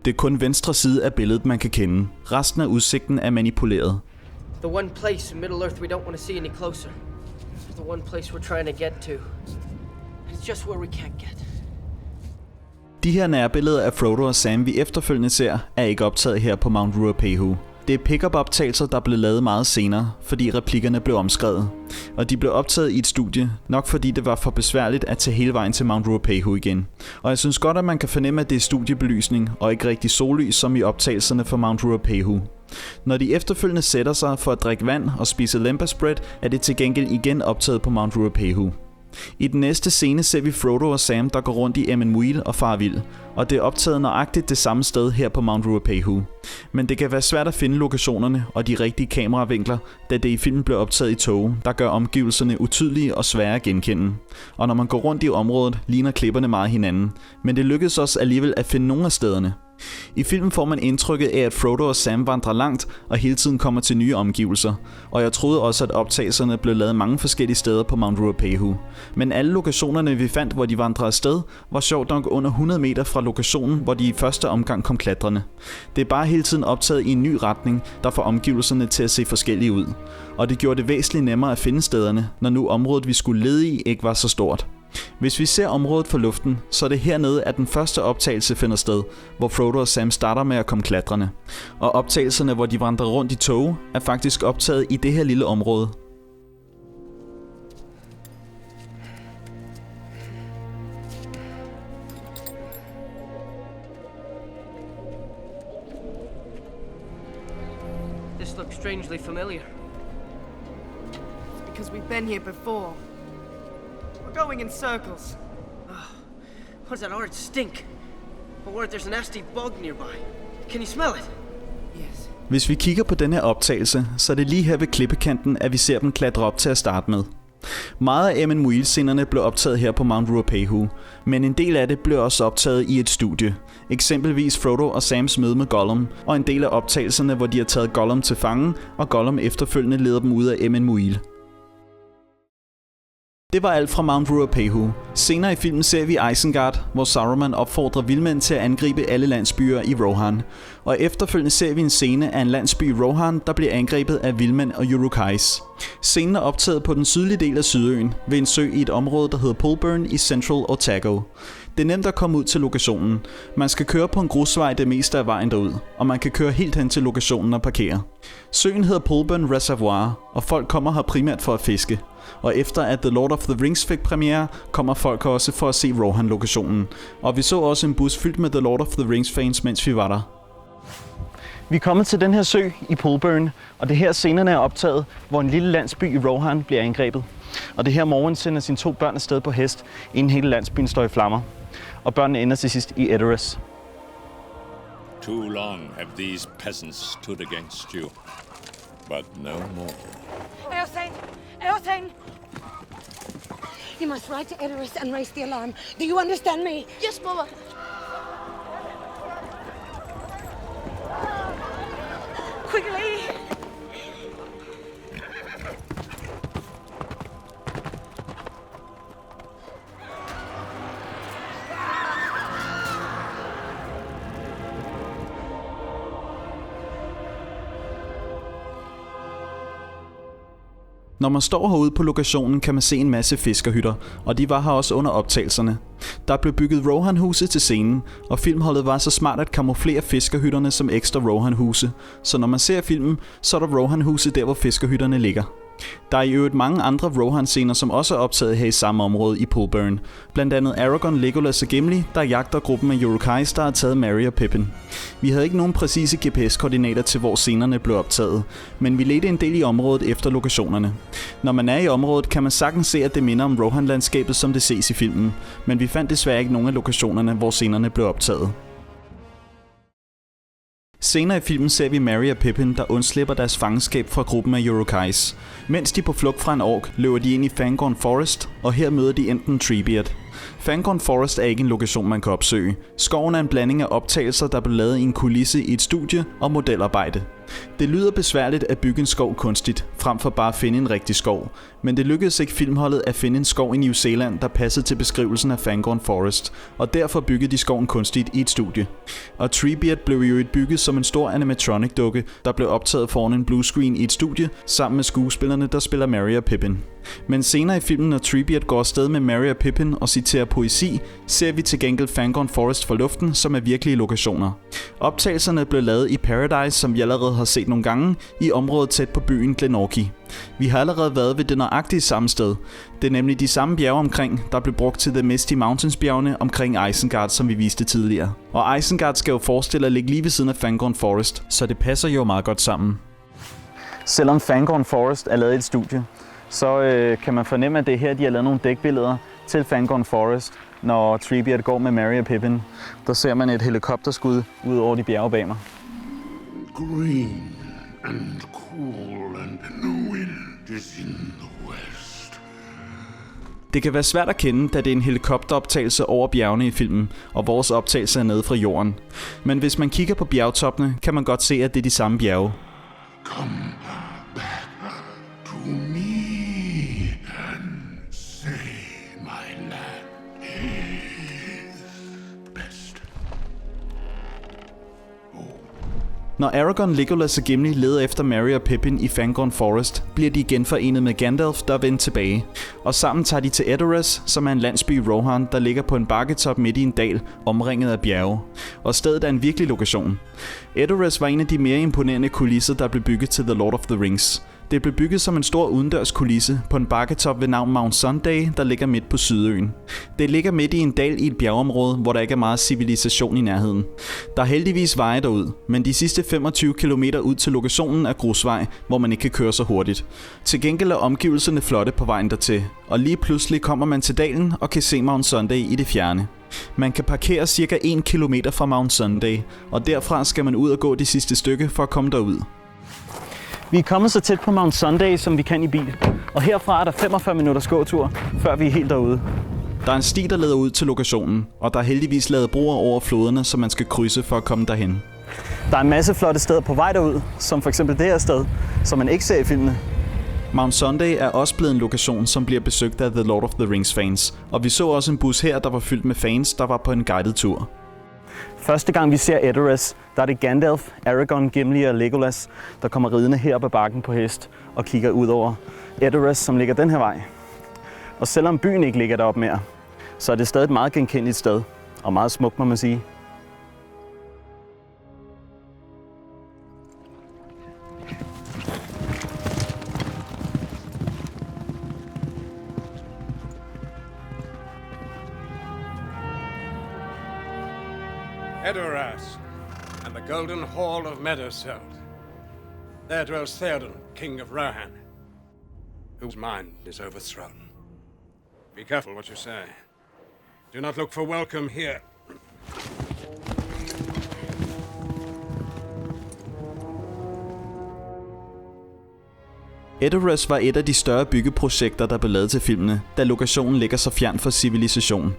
Det er kun venstre side af billedet, man kan kende. Resten af udsigten er manipuleret. The one place in Middle Earth we don't want to see any closer. The one place we're trying to get to. It's just where we can't get. De her nærbilleder af Frodo og Sam, vi efterfølgende ser, er ikke optaget her på Mount Ruapehu. Det er pick-up-optagelser, der blev lavet meget senere, fordi replikkerne blev omskrevet. Og de blev optaget i et studie, nok fordi det var for besværligt at tage hele vejen til Mount Ruapehu igen. Og jeg synes godt, at man kan fornemme, at det er studiebelysning og ikke rigtig sollys som i optagelserne for Mount Ruapehu. Når de efterfølgende sætter sig for at drikke vand og spise lembas bread, er det til gengæld igen optaget på Mount Ruapehu. I den næste scene ser vi Frodo og Sam, der går rundt i Emyn Muil og farer vild, og det er optaget nøjagtigt det samme sted her på Mount Ruapehu. Men det kan være svært at finde lokationerne og de rigtige kameravinkler, da det i filmen blev optaget i tog, der gør omgivelserne utydelige og svære at genkende. Og når man går rundt i området, ligner klipperne meget hinanden, men det lykkedes os alligevel at finde nogle af stederne. I filmen får man indtrykket af, at Frodo og Sam vandrer langt og hele tiden kommer til nye omgivelser, og jeg troede også, at optagelserne blev lavet mange forskellige steder på Mount Ruapehu. Men alle lokationerne, vi fandt, hvor de vandrede afsted, var sjovt nok under 100 meter fra lokationen, hvor de i første omgang kom klatrende. Det er bare hele tiden optaget i en ny retning, der får omgivelserne til at se forskellige ud. Og det gjorde det væsentligt nemmere at finde stederne, når nu området, vi skulle lede i, ikke var så stort. Hvis vi ser området fra luften, så er det hernede, at den første optagelse finder sted, hvor Frodo og Sam starter med at komme klatrende. Og optagelserne, hvor de vandrer rundt i tog, er faktisk optaget i det her lille område. This looks strangely familiar. It's because we've been here before. We're going in circles. What is that horrid stink? But word there's a nasty bug nearby. Can you smell it? Yes. Hvis vi kigger på denne her optagelse, så er det lige her ved klippekanten, at vi ser dem klatre op til at starte med. Meget af Emyn Muil-scenerne blev optaget her på Mount Ruapehu, men en del af det blev også optaget i et studie. Eksempelvis Frodo og Sams møde med Gollum, og en del af optagelserne, hvor de har taget Gollum til fange, og Gollum efterfølgende leder dem ud af Emyn Muil. Det var alt fra Mount Ruapehu. Senere i filmen ser vi Isengard, hvor Saruman opfordrer vildmænd til at angribe alle landsbyer i Rohan. Og efterfølgende ser vi en scene af en landsby i Rohan, der bliver angrebet af vildmænd og uruk-hais. Scenen er optaget på den sydlige del af Sydøen, ved en sø i et område, der hedder Polburn i Central Otago. Det er nemt at komme ud til lokationen. Man skal køre på en grusvej det meste af vejen derud, og man kan køre helt hen til lokationen og parkere. Søen hedder Polburn Reservoir, og folk kommer her primært for at fiske. Og efter at The Lord of the Rings fik premiere, kommer folk også for at se Rohan-lokationen. Og vi så også en bus fyldt med The Lord of the Rings fans, mens vi var der. Vi er kommet til den her sø i Polburn, og det her scenerne er optaget, hvor en lille landsby i Rohan bliver angrebet. Og det her Morwen sender sine 2 børn afsted på hest, inden hele landsbyen står i flammer. Og børnene ender til sidst i Edoras. Too long have these peasants stood against you, but no more. Eothane! Eothane! You must ride to Edoras and raise the alarm. Do you understand me? Yes, Mama. Quickly! Når man står herude på lokationen, kan man se en masse fiskerhytter, og de var her også under optagelserne. Der blev bygget Rohan-huse til scenen, og filmholdet var så smart at kamuflere fiskerhytterne som ekstra Rohan-huse. Så når man ser filmen, så er der Rohan-huse der, hvor fiskerhytterne ligger. Der er i øvrigt mange andre Rohan-scener, som også er optaget her i samme område i Polburn. Blandt andet Aragorn, Legolas og Gimli, der jagter gruppen af uruk-hais, der har taget Merry og Pippin. Vi havde ikke nogen præcise GPS-koordinater til, hvor scenerne blev optaget, men vi ledte en del i området efter lokationerne. Når man er i området, kan man sagtens se, at det minder om Rohan-landskabet, som det ses i filmen, men vi fandt desværre ikke nogen af lokationerne, hvor scenerne blev optaget. Senere i filmen ser vi Merry og Pippin, der undslipper deres fangenskab fra gruppen af uruk-hais. Mens de er på flugt fra en ork, løber de ind i Fangorn Forest, og her møder de enten Treebeard. Fangorn Forest er ikke en lokation, man kan opsøge. Skoven er en blanding af optagelser, der blev lavet i en kulisse i et studie og modelarbejde. Det lyder besværligt at bygge en skov kunstigt, frem for bare at finde en rigtig skov. Men det lykkedes ikke filmholdet at finde en skov i New Zealand, der passede til beskrivelsen af Fangorn Forest, og derfor byggede de skoven kunstigt i et studie. Og Treebeard blev jo bygget som en stor animatronic-dukke, der blev optaget foran en bluescreen i et studie, sammen med skuespillerne, der spiller Merry og Pippin. Men senere i filmen, når Treebeard går afsted med Merry og Pippin og citerer poesi, ser vi til gengæld Fangorn Forest fra luften, som er virkelige lokationer. Optagelserne blev lavet i Paradise, som vi allerede har set nogle gange, i området tæt på byen Glenorchy. Vi har allerede været ved det nøjagtige samme sted. Det er nemlig de samme bjerge omkring, der blev brugt til The Misty Mountains bjergene omkring Isengard, som vi viste tidligere. Og Isengard skal jo forestille at ligge lige ved siden af Fangorn Forest, så det passer jo meget godt sammen. Selvom Fangorn Forest er lavet i et studie, så kan man fornemme, at det er her, de har lavet nogle dækbilleder til Fangorn Forest, når Treebeard går med Merry og Pippin. Der ser man et helikopterskud ud over de bjerge bag mig. Green and cool and the wind is in the west. Det kan være svært at kende, da det er en helikopteroptagelse over bjergene i filmen, og vores optagelse er nede fra jorden. Men hvis man kigger på bjergtoppene, kan man godt se, at det er de samme bjerge. Come back to me and say my land is best. Når Aragorn, Legolas og Gimli leder efter Merry og Pippin i Fangorn Forest, bliver de igen forenet med Gandalf, der er vendt tilbage. Og sammen tager de til Edoras, som er en landsby i Rohan, der ligger på en bakketop midt i en dal, omringet af bjerge. Og stedet er en virkelig lokation. Edoras var en af de mere imponerende kulisser, der blev bygget til The Lord of the Rings. Det blev bygget som en stor udendørs kulisse på en bakketop ved navn Mount Sunday, der ligger midt på Sydøen. Det ligger midt i en dal i et bjergeområde, hvor der ikke er meget civilisation i nærheden. Der er heldigvis veje derud, men de sidste 25 km ud til lokationen er grusvej, hvor man ikke kan køre så hurtigt. Til gengæld er omgivelserne flotte på vejen dertil, og lige pludselig kommer man til dalen og kan se Mount Sunday i det fjerne. Man kan parkere cirka 1 kilometer fra Mount Sunday, og derfra skal man ud og gå det sidste stykke for at komme derud. Vi er kommet så tæt på Mount Sunday, som vi kan i bil, og herfra er der 45 minutters gåtur, før vi er helt derude. Der er en sti, der leder ud til lokationen, og der er heldigvis lavet broer over floderne, som man skal krydse for at komme derhen. Der er en masse flotte steder på vej derud, som for eksempel det her sted, som man ikke ser i filmene. Mount Sunday er også blevet en lokation, som bliver besøgt af The Lord of the Rings fans, og vi så også en bus her, der var fyldt med fans, der var på en guided tur. Første gang vi ser Edoras, der er det Gandalf, Aragorn, Gimli og Legolas, der kommer ridende her op ad bakken på hest og kigger ud over Edoras, som ligger den her vej. Og selvom byen ikke ligger deroppe mere, så er det stadig et meget genkendeligt sted, og meget smukt, må man sige. Edoras, and the golden hall of Meduseld. There dwells Theoden, king of Rohan, whose mind is overthrown. Be careful what you say. Do not look for welcome here. Edoras var et af de større byggeprojekter, der blev lavet til filmene, da lokationen ligger så fjern fra civilisation.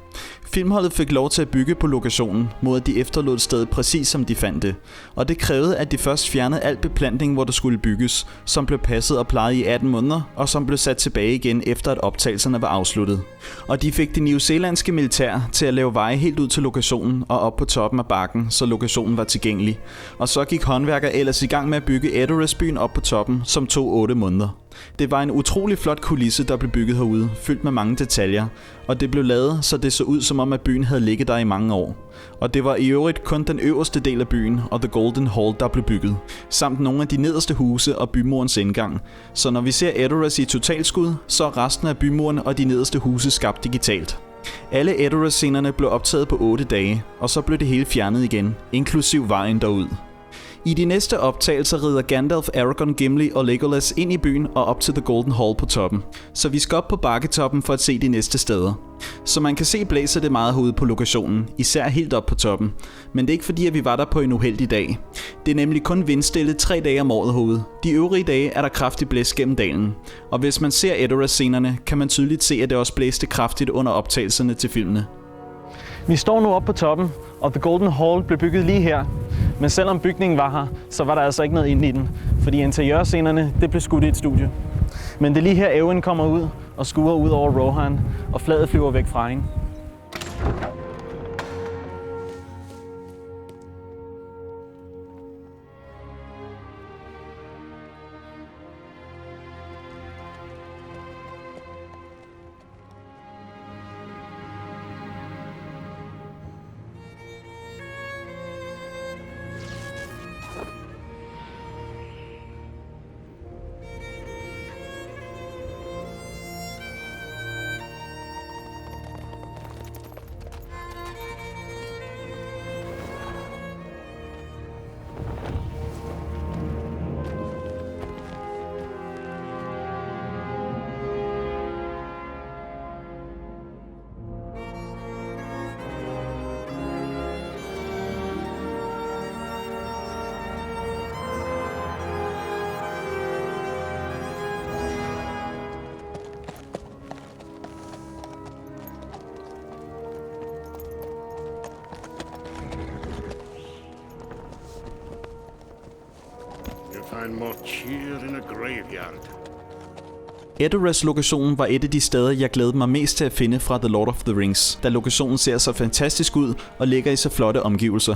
Filmholdet fik lov til at bygge på lokationen, mod at de efterlod stedet præcis som de fandt det. Og det krævede, at de først fjernede alt beplantning, hvor der skulle bygges, som blev passet og plejet i 18 måneder, og som blev sat tilbage igen efter at optagelserne var afsluttet. Og de fik det newzealandske militær til at lave veje helt ud til lokationen og op på toppen af bakken, så lokationen var tilgængelig. Og så gik håndværkere ellers i gang med at bygge Edoras-byen op på toppen, som tog 8 måneder. Det var en utrolig flot kulisse, der blev bygget herude, fyldt med mange detaljer, og det blev lavet, så det så ud som om, at byen havde ligget der i mange år. Og det var i øvrigt kun den øverste del af byen og The Golden Hall, der blev bygget, samt nogle af de nederste huse og bymurens indgang. Så når vi ser Edoras i totalskud, så er resten af bymuren og de nederste huse skabt digitalt. Alle Edoras-scenerne blev optaget på 8 dage, og så blev det hele fjernet igen, inklusiv vejen derud. I de næste optagelser rider Gandalf, Aragorn, Gimli og Legolas ind i byen og op til The Golden Hall på toppen. Så vi skal op på bakketoppen for at se de næste steder. Så man kan se blæser det meget herude på lokationen, især helt op på toppen. Men det er ikke fordi, at vi var der på en uheldig dag. Det er nemlig kun vindstille 3 dage om året herude. De øvrige dage er der kraftig blæst gennem dalen. Og hvis man ser Edoras-scenerne, kan man tydeligt se, at det også blæste kraftigt under optagelserne til filmene. Vi står nu oppe på toppen, og The Golden Hall blev bygget lige her. Men selvom bygningen var her, så var der altså ikke noget inde i den, fordi interiørscenerne, det blev skudt i et studie. Men det er lige her, Eowyn kommer ud og skuer ud over Rohan, og flaget flyver væk fra hende. find more cheer in a graveyard. Edoras-lokationen var et af de steder, jeg glædede mig mest til at finde fra The Lord of the Rings, da lokationen ser så fantastisk ud og ligger i så flotte omgivelser.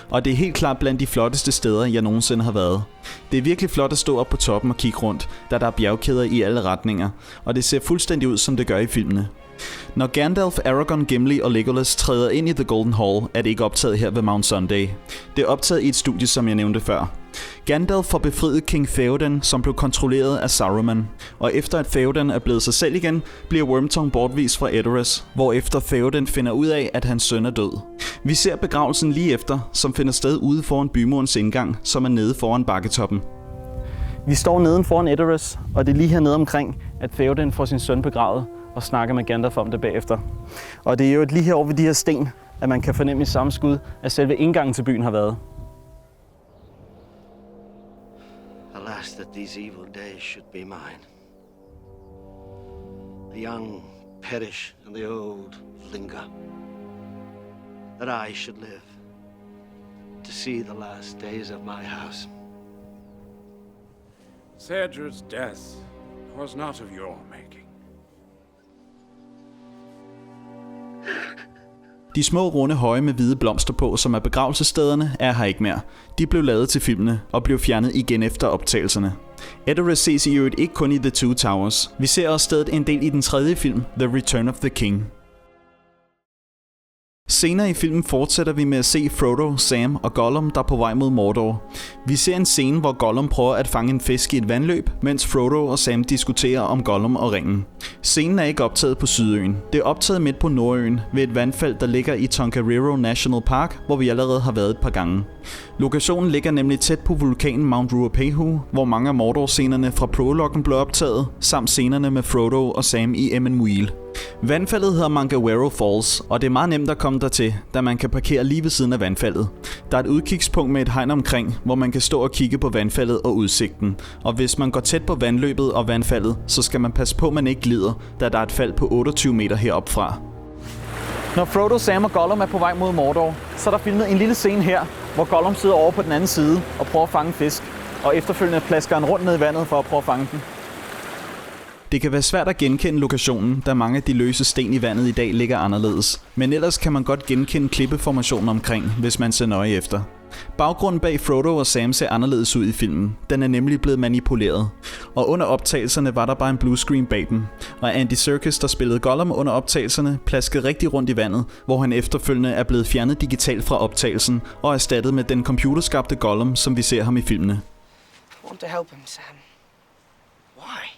Og det er helt klart blandt de flotteste steder, jeg nogensinde har været. Det er virkelig flot at stå op på toppen og kigge rundt, da der er bjergkæder i alle retninger, og det ser fuldstændig ud, som det gør i filmene. Når Gandalf, Aragorn, Gimli og Legolas træder ind i The Golden Hall, er det ikke optaget her ved Mount Sunday. Det er optaget i et studie, som jeg nævnte før. Gandalf får befriet King Theoden, som blev kontrolleret af Saruman. Og efter at Theoden er blevet sig selv igen, bliver Wormtongue bortvist fra Edoras, hvorefter Theoden finder ud af, at hans søn er død. Vi ser begravelsen lige efter, som finder sted ude foran bymurens indgang, som er nede foran bakketoppen. Vi står neden foran Edoras, og det er lige hernede omkring, at Theoden får sin søn begravet og snakker med Gandalf om det bagefter. Og det er jo lige herovre ved de her sten, at man kan fornemme i samme skud, at selve indgangen til byen har været. Alas, that these evil days should be mine. The young perish and the old linger. That I should live to see the last days of my house. Cedric's death was not of your making. De små runde høje med hvide blomster på, som er begravelsesstederne, er her ikke mere. De blev lavet til filmene og blev fjernet igen efter optagelserne. Edoras ses i øvrigt ikke kun i The Two Towers. Vi ser også stedet en del i den tredje film, The Return of the King. Senere i filmen fortsætter vi med at se Frodo, Sam og Gollum, der er på vej mod Mordor. Vi ser en scene, hvor Gollum prøver at fange en fisk i et vandløb, mens Frodo og Sam diskuterer om Gollum og ringen. Scenen er ikke optaget på Sydøen. Det er optaget midt på Nordøen, ved et vandfald, der ligger i Tongariro National Park, hvor vi allerede har været et par gange. Lokationen ligger nemlig tæt på vulkanen Mount Ruapehu, hvor mange af Mordor-scenerne fra prologen blev optaget, samt scenerne med Frodo og Sam i Emmenmuil. Vandfaldet hedder Mangahuero Falls, og det er meget nemt at komme dertil, da man kan parkere lige ved siden af vandfaldet. Der er et udkigspunkt med et hegn omkring, hvor man kan stå og kigge på vandfaldet og udsigten. Og hvis man går tæt på vandløbet og vandfaldet, så skal man passe på, at man ikke glider, da der er et fald på 28 meter heroppe fra. Når Frodo, Sam og Gollum er på vej mod Mordor, så er der filmet en lille scene her, hvor Gollum sidder over på den anden side og prøver at fange fisk, og efterfølgende plasker han rundt ned i vandet for at prøve at fange den. Det kan være svært at genkende lokationen, da mange af de løse sten i vandet i dag ligger anderledes. Men ellers kan man godt genkende klippeformationen omkring, hvis man ser nøje efter. Baggrunden bag Frodo og Sam ser anderledes ud i filmen. Den er nemlig blevet manipuleret. Og under optagelserne var der bare en bluescreen bag dem. Og Andy Serkis, der spillede Gollum under optagelserne, plaskede rigtig rundt i vandet, hvor han efterfølgende er blevet fjernet digitalt fra optagelsen og erstattet med den computerskabte Gollum, som vi ser ham i filmene. I want to help him, Sam. Why?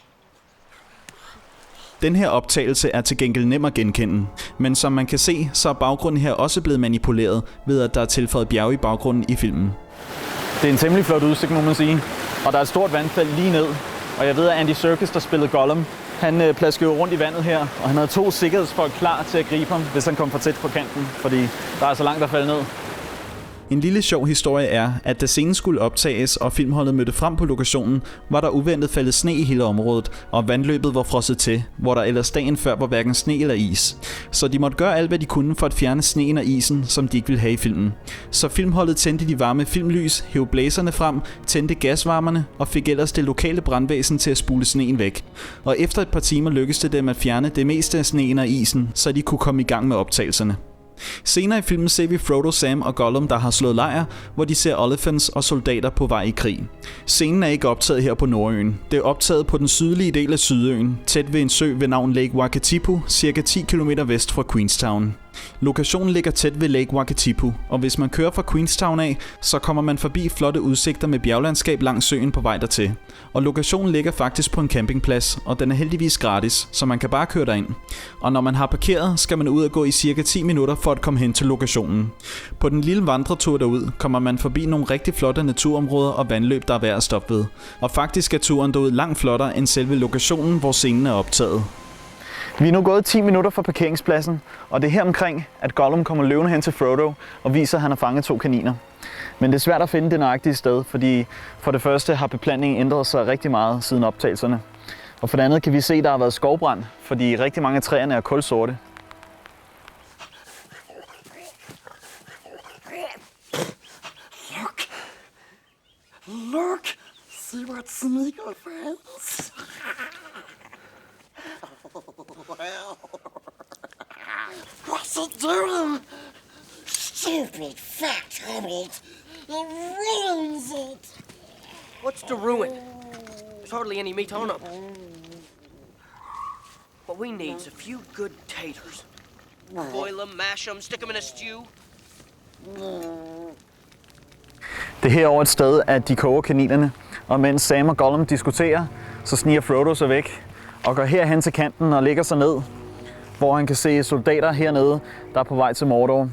Den her optagelse er til gengæld nem at genkende, men som man kan se, så er baggrunden her også blevet manipuleret ved, at der er tilføjet bjerge i baggrunden i filmen. Det er en temmelig flot udsigt, må man sige, og der er et stort vandfald lige ned, og jeg ved, at Andy Serkis, der spillede Gollum, han plaskede rundt i vandet her, og han havde 2 sikkerhedsfolk klar til at gribe ham, hvis han kom for tæt på kanten, fordi der er så langt at falde ned. En lille sjov historie er, at da scenen skulle optages og filmholdet mødte frem på lokationen, var der uventet faldet sne i hele området, og vandløbet var frosset til, hvor der ellers dagen før var hverken sne eller is. Så de måtte gøre alt, hvad de kunne for at fjerne sneen og isen, som de ikke ville have i filmen. Så filmholdet tændte de varme filmlys, hævde blæserne frem, tændte gasvarmerne og fik ellers det lokale brandvæsen til at spule sneen væk. Og efter et par timer lykkedes det dem at fjerne det meste af sneen og isen, så de kunne komme i gang med optagelserne. Senere i filmen ser vi Frodo, Sam og Gollum, der har slået lejr, hvor de ser Oliphants og soldater på vej i krig. Scenen er ikke optaget her på Nordøen. Det er optaget på den sydlige del af Sydøen, tæt ved en sø ved navn Lake Wakatipu, cirka 10 km vest fra Queenstown. Lokationen ligger tæt ved Lake Wakatipu, og hvis man kører fra Queenstown af, så kommer man forbi flotte udsigter med bjerglandskab langs søen på vej dertil. Og lokationen ligger faktisk på en campingplads, og den er heldigvis gratis, så man kan bare køre derind. Og når man har parkeret, skal man ud og gå i cirka 10 minutter for at komme hen til lokationen. På den lille vandretur derud kommer man forbi nogle rigtig flotte naturområder og vandløb, der er værd at stoppe ved. Og faktisk er turen derud langt flottere end selve lokationen, hvor scenen er optaget. Vi er nu gået 10 minutter fra parkeringspladsen, og det er her omkring, at Gollum kommer løvende hen til Frodo og viser, at han har fanget 2 kaniner. Men det er svært at finde det nøjagtige sted, fordi for det første har beplantningen ændret sig rigtig meget siden optagelserne. Og for det andet kan vi se, at der har været skovbrand, fordi rigtig mange af træerne er kulsorte. Look, see what Smeagol friends. Well, what's it doing? Stupid fat hobbit. It ruins it. What's to ruin? There's hardly any meat on them. What we need's a few good taters. Boil them, mash them, stick them in a stew. Det er herovre et sted, at de koger kaninerne, og mens Sam og Gollum diskuterer, så sniger Frodo sig væk og går herhen til kanten og lægger sig ned, hvor han kan se soldater hernede, der er på vej til Mordor.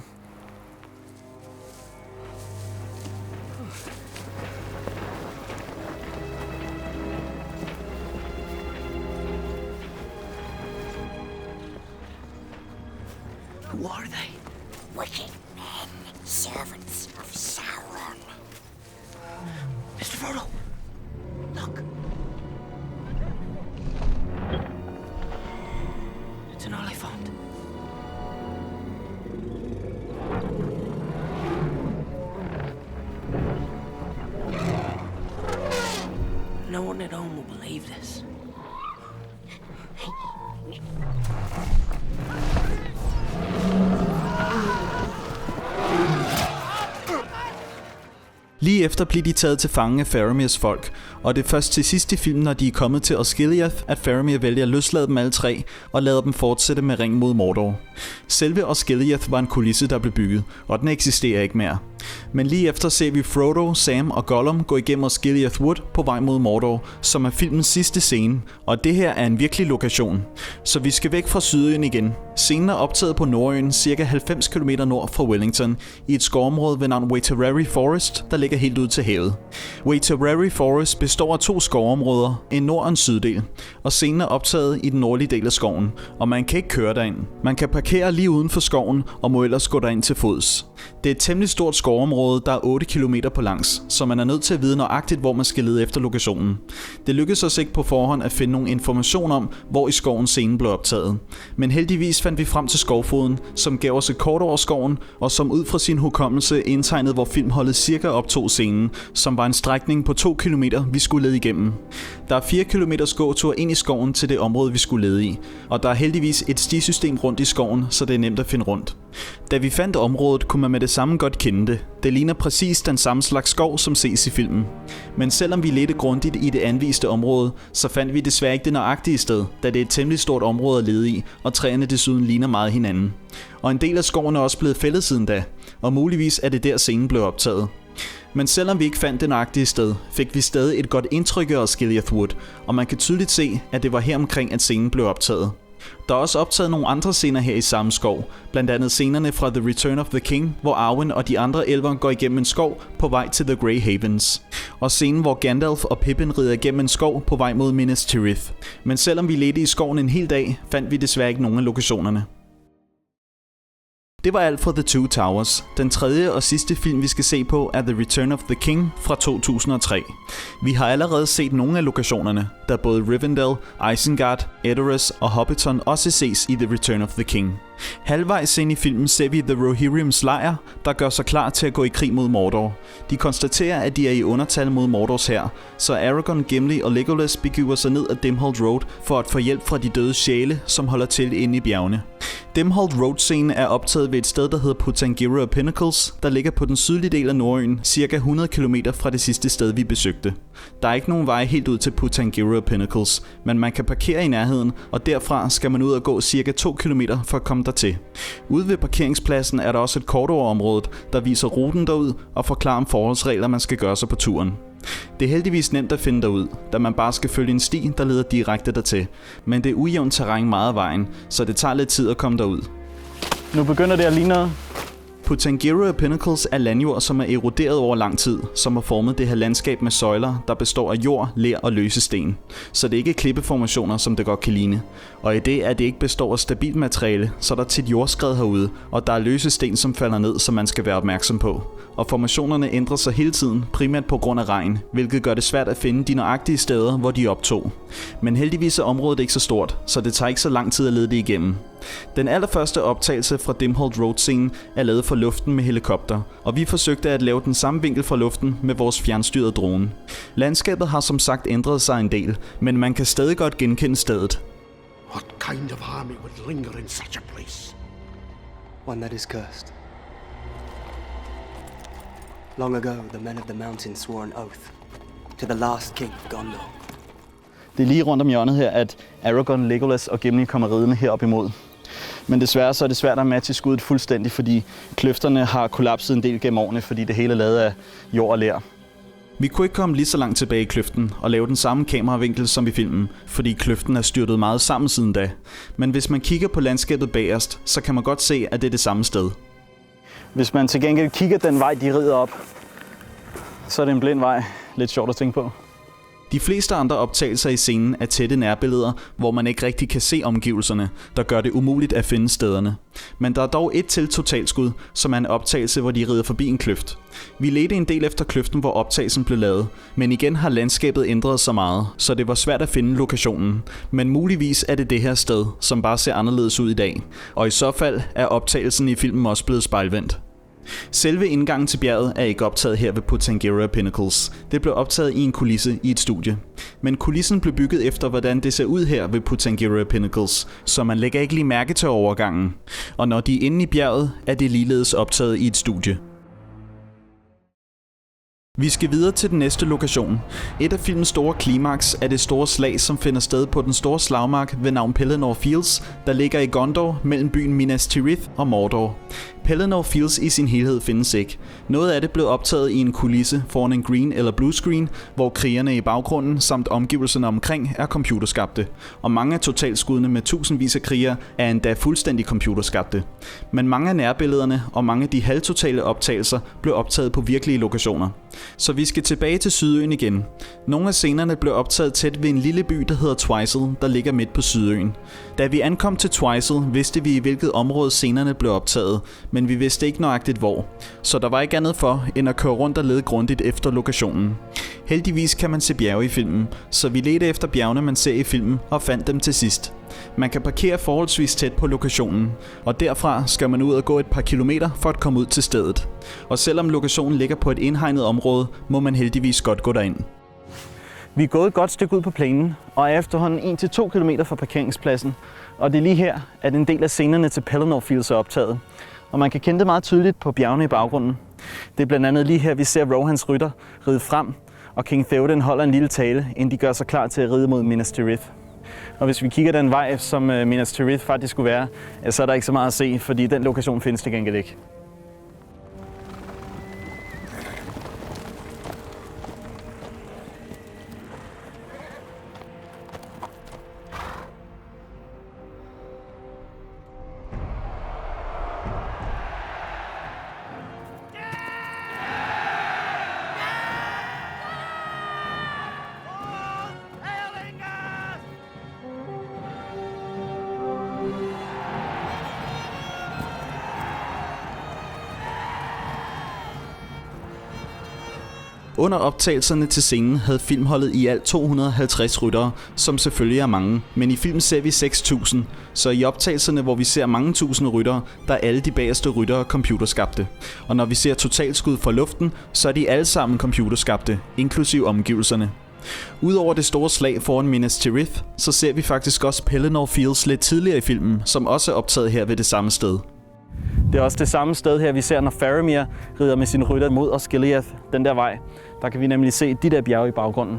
Who are they? Wicked men, servants of Sauron. Mr. Frodo, look. It's an Oliphant. No one at home will believe this. Lige efter bliver de taget til fange af Faramir's folk, og det er først til sidst i filmen, når de er kommet til Osgiliath, at Faramir vælger at løslade dem alle tre og lader dem fortsætte med ring mod Mordor. Selve Osgiliath var en kulisse, der blev bygget, og den eksisterer ikke mere. Men lige efter ser vi Frodo, Sam og Gollum gå igennem Osgiliath Wood på vej mod Mordor, som er filmens sidste scene, og det her er en virkelig lokation. Så vi skal væk fra Sydøen igen. Scenen er optaget på Nordøen, ca. 90 km nord fra Wellington, i et skovområde ved navn Waytarari Forest, der ligger helt ud til havet. Waytarari Forest består af 2 skovområder, en nord- og en syddel, og scenen er optaget i den nordlige del af skoven, og man kan ikke køre derind. Man kan parkere lige uden for skoven, og må ellers gå derind til fods. Det er et temmelig stort skovområde, der er 8 km på langs, så man er nødt til at vide nøjagtigt, hvor man skal lede efter lokationen. Det lykkedes os ikke på forhånd at finde nogen information om, hvor i skoven scenen blev optaget. Men heldigvis fandt vi frem til skovfoden, som gav os et kort over skoven, og som ud fra sin hukommelse indtegnede, hvor filmholdet cirka optog scenen, som var en strækning på 2 km, vi skulle lede igennem. Der er 4 km gåtur ind i skoven til det område, vi skulle lede i, og der er heldigvis et stisystem rundt i skoven, så det er nemt at finde rundt. Da vi fandt området, kunne man med det samme godt kende det. Det ligner præcis den samme slags skov, som ses i filmen. Men selvom vi ledte grundigt i det anviste område, så fandt vi desværre ikke det nøjagtige sted, da det er et temmelig stort område at lede i, og træerne desuden ligner meget hinanden. Og en del af skoven er også blevet fældet siden da, og muligvis er det der scenen blev optaget. Men selvom vi ikke fandt det nøjagtige sted, fik vi stadig et godt indtryk af Osgiliath Wood, og man kan tydeligt se, at det var her omkring, at scenen blev optaget. Der er også optaget nogle andre scener her i samme skov, blandt andet scenerne fra The Return of the King, hvor Arwen og de andre elver går igennem en skov på vej til The Grey Havens, og scenen hvor Gandalf og Pippin rider igennem en skov på vej mod Minas Tirith. Men selvom vi ledte i skoven en hel dag, fandt vi desværre ikke nogen af lokationerne. Det var alt fra The Two Towers. Den tredje og sidste film, vi skal se på, er The Return of the King fra 2003. Vi har allerede set nogle af lokationerne, da både Rivendell, Isengard, Edoras og Hobbiton også ses i The Return of the King. Halvvejs ind i filmen ser vi The Rohirrims lejr, der gør sig klar til at gå i krig mod Mordor. De konstaterer, at de er i undertal mod Mordors hær, så Aragorn, Gimli og Legolas begiver sig ned ad Dimhold Road for at få hjælp fra de døde sjæle, som holder til inde i bjergene. Dimhold Road-scenen er optaget ved et sted, der hedder Putangira Pinnacles, der ligger på den sydlige del af Nordøen, cirka 100 km fra det sidste sted, vi besøgte. Der er ikke nogen vej helt ud til Putangira Pinnacles, men man kan parkere i nærheden, og derfra skal man ud og gå cirka 2 km for at komme dertil. Ude ved parkeringspladsen er der også et kort over området, der viser ruten derud og forklarer om forholdsregler, man skal gøre sig på turen. Det er heldigvis nemt at finde derud, da man bare skal følge en sti, der leder direkte dertil. Men det er ujævnt terræn meget af vejen, så det tager lidt tid at komme derud. Nu begynder det at ligne noget. Putangira Pinnacles er landjord, som er eroderet over lang tid, som har formet det her landskab med søjler, der består af jord, ler og løse sten. Så det er ikke klippeformationer, som det godt kan ligne. Og i det, at det ikke består af stabilt materiale, så er der tit jordskred herude, og der er løse sten, som falder ned, som man skal være opmærksom på. Og formationerne ændrer sig hele tiden, primært på grund af regn, hvilket gør det svært at finde de nøjagtige steder, hvor de optog. Men heldigvis er området ikke så stort, så det tager ikke så lang tid at lede det igennem. Den allerførste optagelse fra Dimholt Road-scenen er lavet fra luften med helikopter, og vi forsøgte at lave den samme vinkel fra luften med vores fjernstyrede drone. Landskabet har som sagt ændret sig en del, men man kan stadig godt genkende stedet. What kind of army would linger in such a place? One that is cursed. Long ago, the men of the mountain swore an oath to the last king of Gondor. Det er lige rundt om hjørnet her, at Aragorn, Legolas og Gimli kommer ridende herop imod. Men desværre så er det svært at matche skuddet fuldstændig, fordi kløfterne har kollapset en del gennem årene, fordi det hele er lavet af jord og ler. Vi kunne ikke komme lige så langt tilbage i kløften og lave den samme kameravinkel som i filmen, fordi kløften er styrtet meget sammen siden da. Men hvis man kigger på landskabet bagerst, så kan man godt se, at det er det samme sted. Hvis man til gengæld kigger den vej, de rider op, så er det en blind vej. Lidt sjovt at tænke på. De fleste andre optagelser i scenen er tætte nærbilleder, hvor man ikke rigtig kan se omgivelserne, der gør det umuligt at finde stederne. Men der er dog et til totalskud, som er en optagelse, hvor de rider forbi en kløft. Vi ledte en del efter kløften, hvor optagelsen blev lavet, men igen har landskabet ændret sig meget, så det var svært at finde lokationen. Men muligvis er det det her sted, som bare ser anderledes ud i dag, og i så fald er optagelsen i filmen også blevet spejlvendt. Selve indgangen til bjerget er ikke optaget her ved Potengera Pinnacles. Det blev optaget i en kulisse i et studie. Men kulissen blev bygget efter, hvordan det ser ud her ved Potengera Pinnacles, så man lægger ikke lige mærke til overgangen. Og når de er inde i bjerget, er det ligeledes optaget i et studie. Vi skal videre til den næste lokation. Et af filmens store klimaks er det store slag, som finder sted på den store slagmark ved navn Pelennor Fields, der ligger i Gondor mellem byen Minas Tirith og Mordor. Pelennor Fields i sin helhed findes ikke. Noget af det blev optaget i en kulisse foran en green eller blue screen, hvor krigerne i baggrunden samt omgivelserne omkring er computerskabte. Og mange af totalskuddene med tusindvis af krigere er endda fuldstændig computerskabte. Men mange af nærbillederne og mange af de halvtotale optagelser blev optaget på virkelige lokationer. Så vi skal tilbage til Sydøen igen. Nogle af scenerne blev optaget tæt ved en lille by, der hedder Twistle, der ligger midt på Sydøen. Da vi ankom til Twistle, vidste vi i hvilket område scenerne blev optaget, men vi vidste ikke nøjagtigt hvor. Så der var ikke andet for, end at køre rundt og lede grundigt efter lokationen. Heldigvis kan man se bjerge i filmen, så vi ledte efter bjergene, man ser i filmen, og fandt dem til sidst. Man kan parkere forholdsvis tæt på lokationen, og derfra skal man ud og gå et par kilometer for at komme ud til stedet. Og selvom lokationen ligger på et indhegnet område, må man heldigvis godt gå derind. Vi er gået et godt stykke ud på plænen, og er efterhånden 1-2 km fra parkeringspladsen. Og det er lige her, at en del af scenerne til Pelennor Fields er optaget. Og man kan kende det meget tydeligt på bjergene i baggrunden. Det er blandt andet lige her, vi ser Rohans rytter ride frem, og King Theoden holder en lille tale, inden de gør sig klar til at ride mod Minas Tirith. Og hvis vi kigger den vej, som Minas Tirith faktisk skulle være, så er der ikke så meget at se, fordi den lokation findes til gengæld ikke. Under optagelserne til scenen havde filmholdet i alt 250 ryttere, som selvfølgelig er mange, men i filmen ser vi 6.000, så i optagelserne, hvor vi ser mange tusinde ryttere, der er alle de bagerste ryttere computerskabte. Og når vi ser totalskud fra luften, så er de alle sammen computerskabte, inklusiv omgivelserne. Udover det store slag foran Minas Tirith, så ser vi faktisk også Pelennor Fields lidt tidligere i filmen, som også er optaget her ved det samme sted. Det er også det samme sted her, vi ser, når Faramir rider med sine rytter mod Osgiliath, den der vej. Der kan vi nemlig se de der bjerge i baggrunden.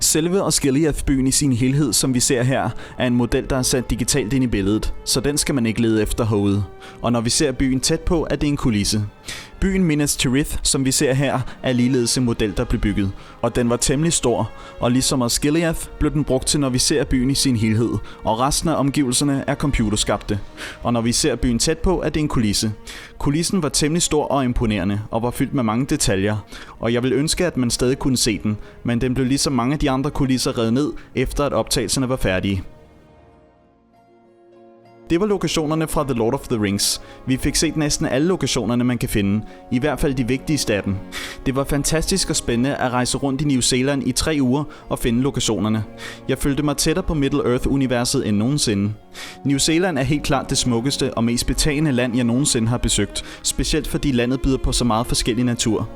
Selve Osgiliath-byen i sin helhed, som vi ser her, er en model, der er sat digitalt ind i billedet, så den skal man ikke lede efter herude. Og når vi ser byen tæt på, er det en kulisse. Byen Minas Tirith, som vi ser her, er ligeledes en model, der blev bygget, og den var temmelig stor, og ligesom Osgiliath blev den brugt til, når vi ser byen i sin helhed, og resten af omgivelserne er computerskabte. Og når vi ser byen tæt på, er det en kulisse. Kulissen var temmelig stor og imponerende, og var fyldt med mange detaljer, og jeg vil ønske, at man stadig kunne se den, men den blev ligesom mange af de andre kulisser revet ned, efter at optagelserne var færdige. Det var lokationerne fra The Lord of the Rings. Vi fik set næsten alle lokationerne, man kan finde. I hvert fald de vigtigste af dem. Det var fantastisk og spændende at rejse rundt i New Zealand i 3 uger og finde lokationerne. Jeg følte mig tættere på Middle-earth-universet end nogensinde. New Zealand er helt klart det smukkeste og mest betagende land, jeg nogensinde har besøgt. Specielt fordi landet byder på så meget forskellig natur.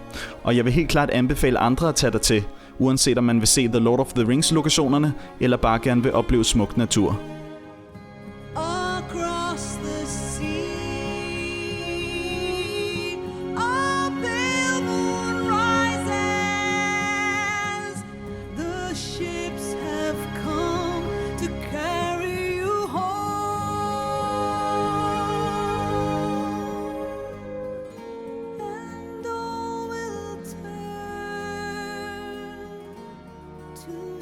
Og jeg vil helt klart anbefale andre at tage dertil, uanset om man vil se The Lord of the Rings lokationerne, eller bare gerne vil opleve smuk natur. To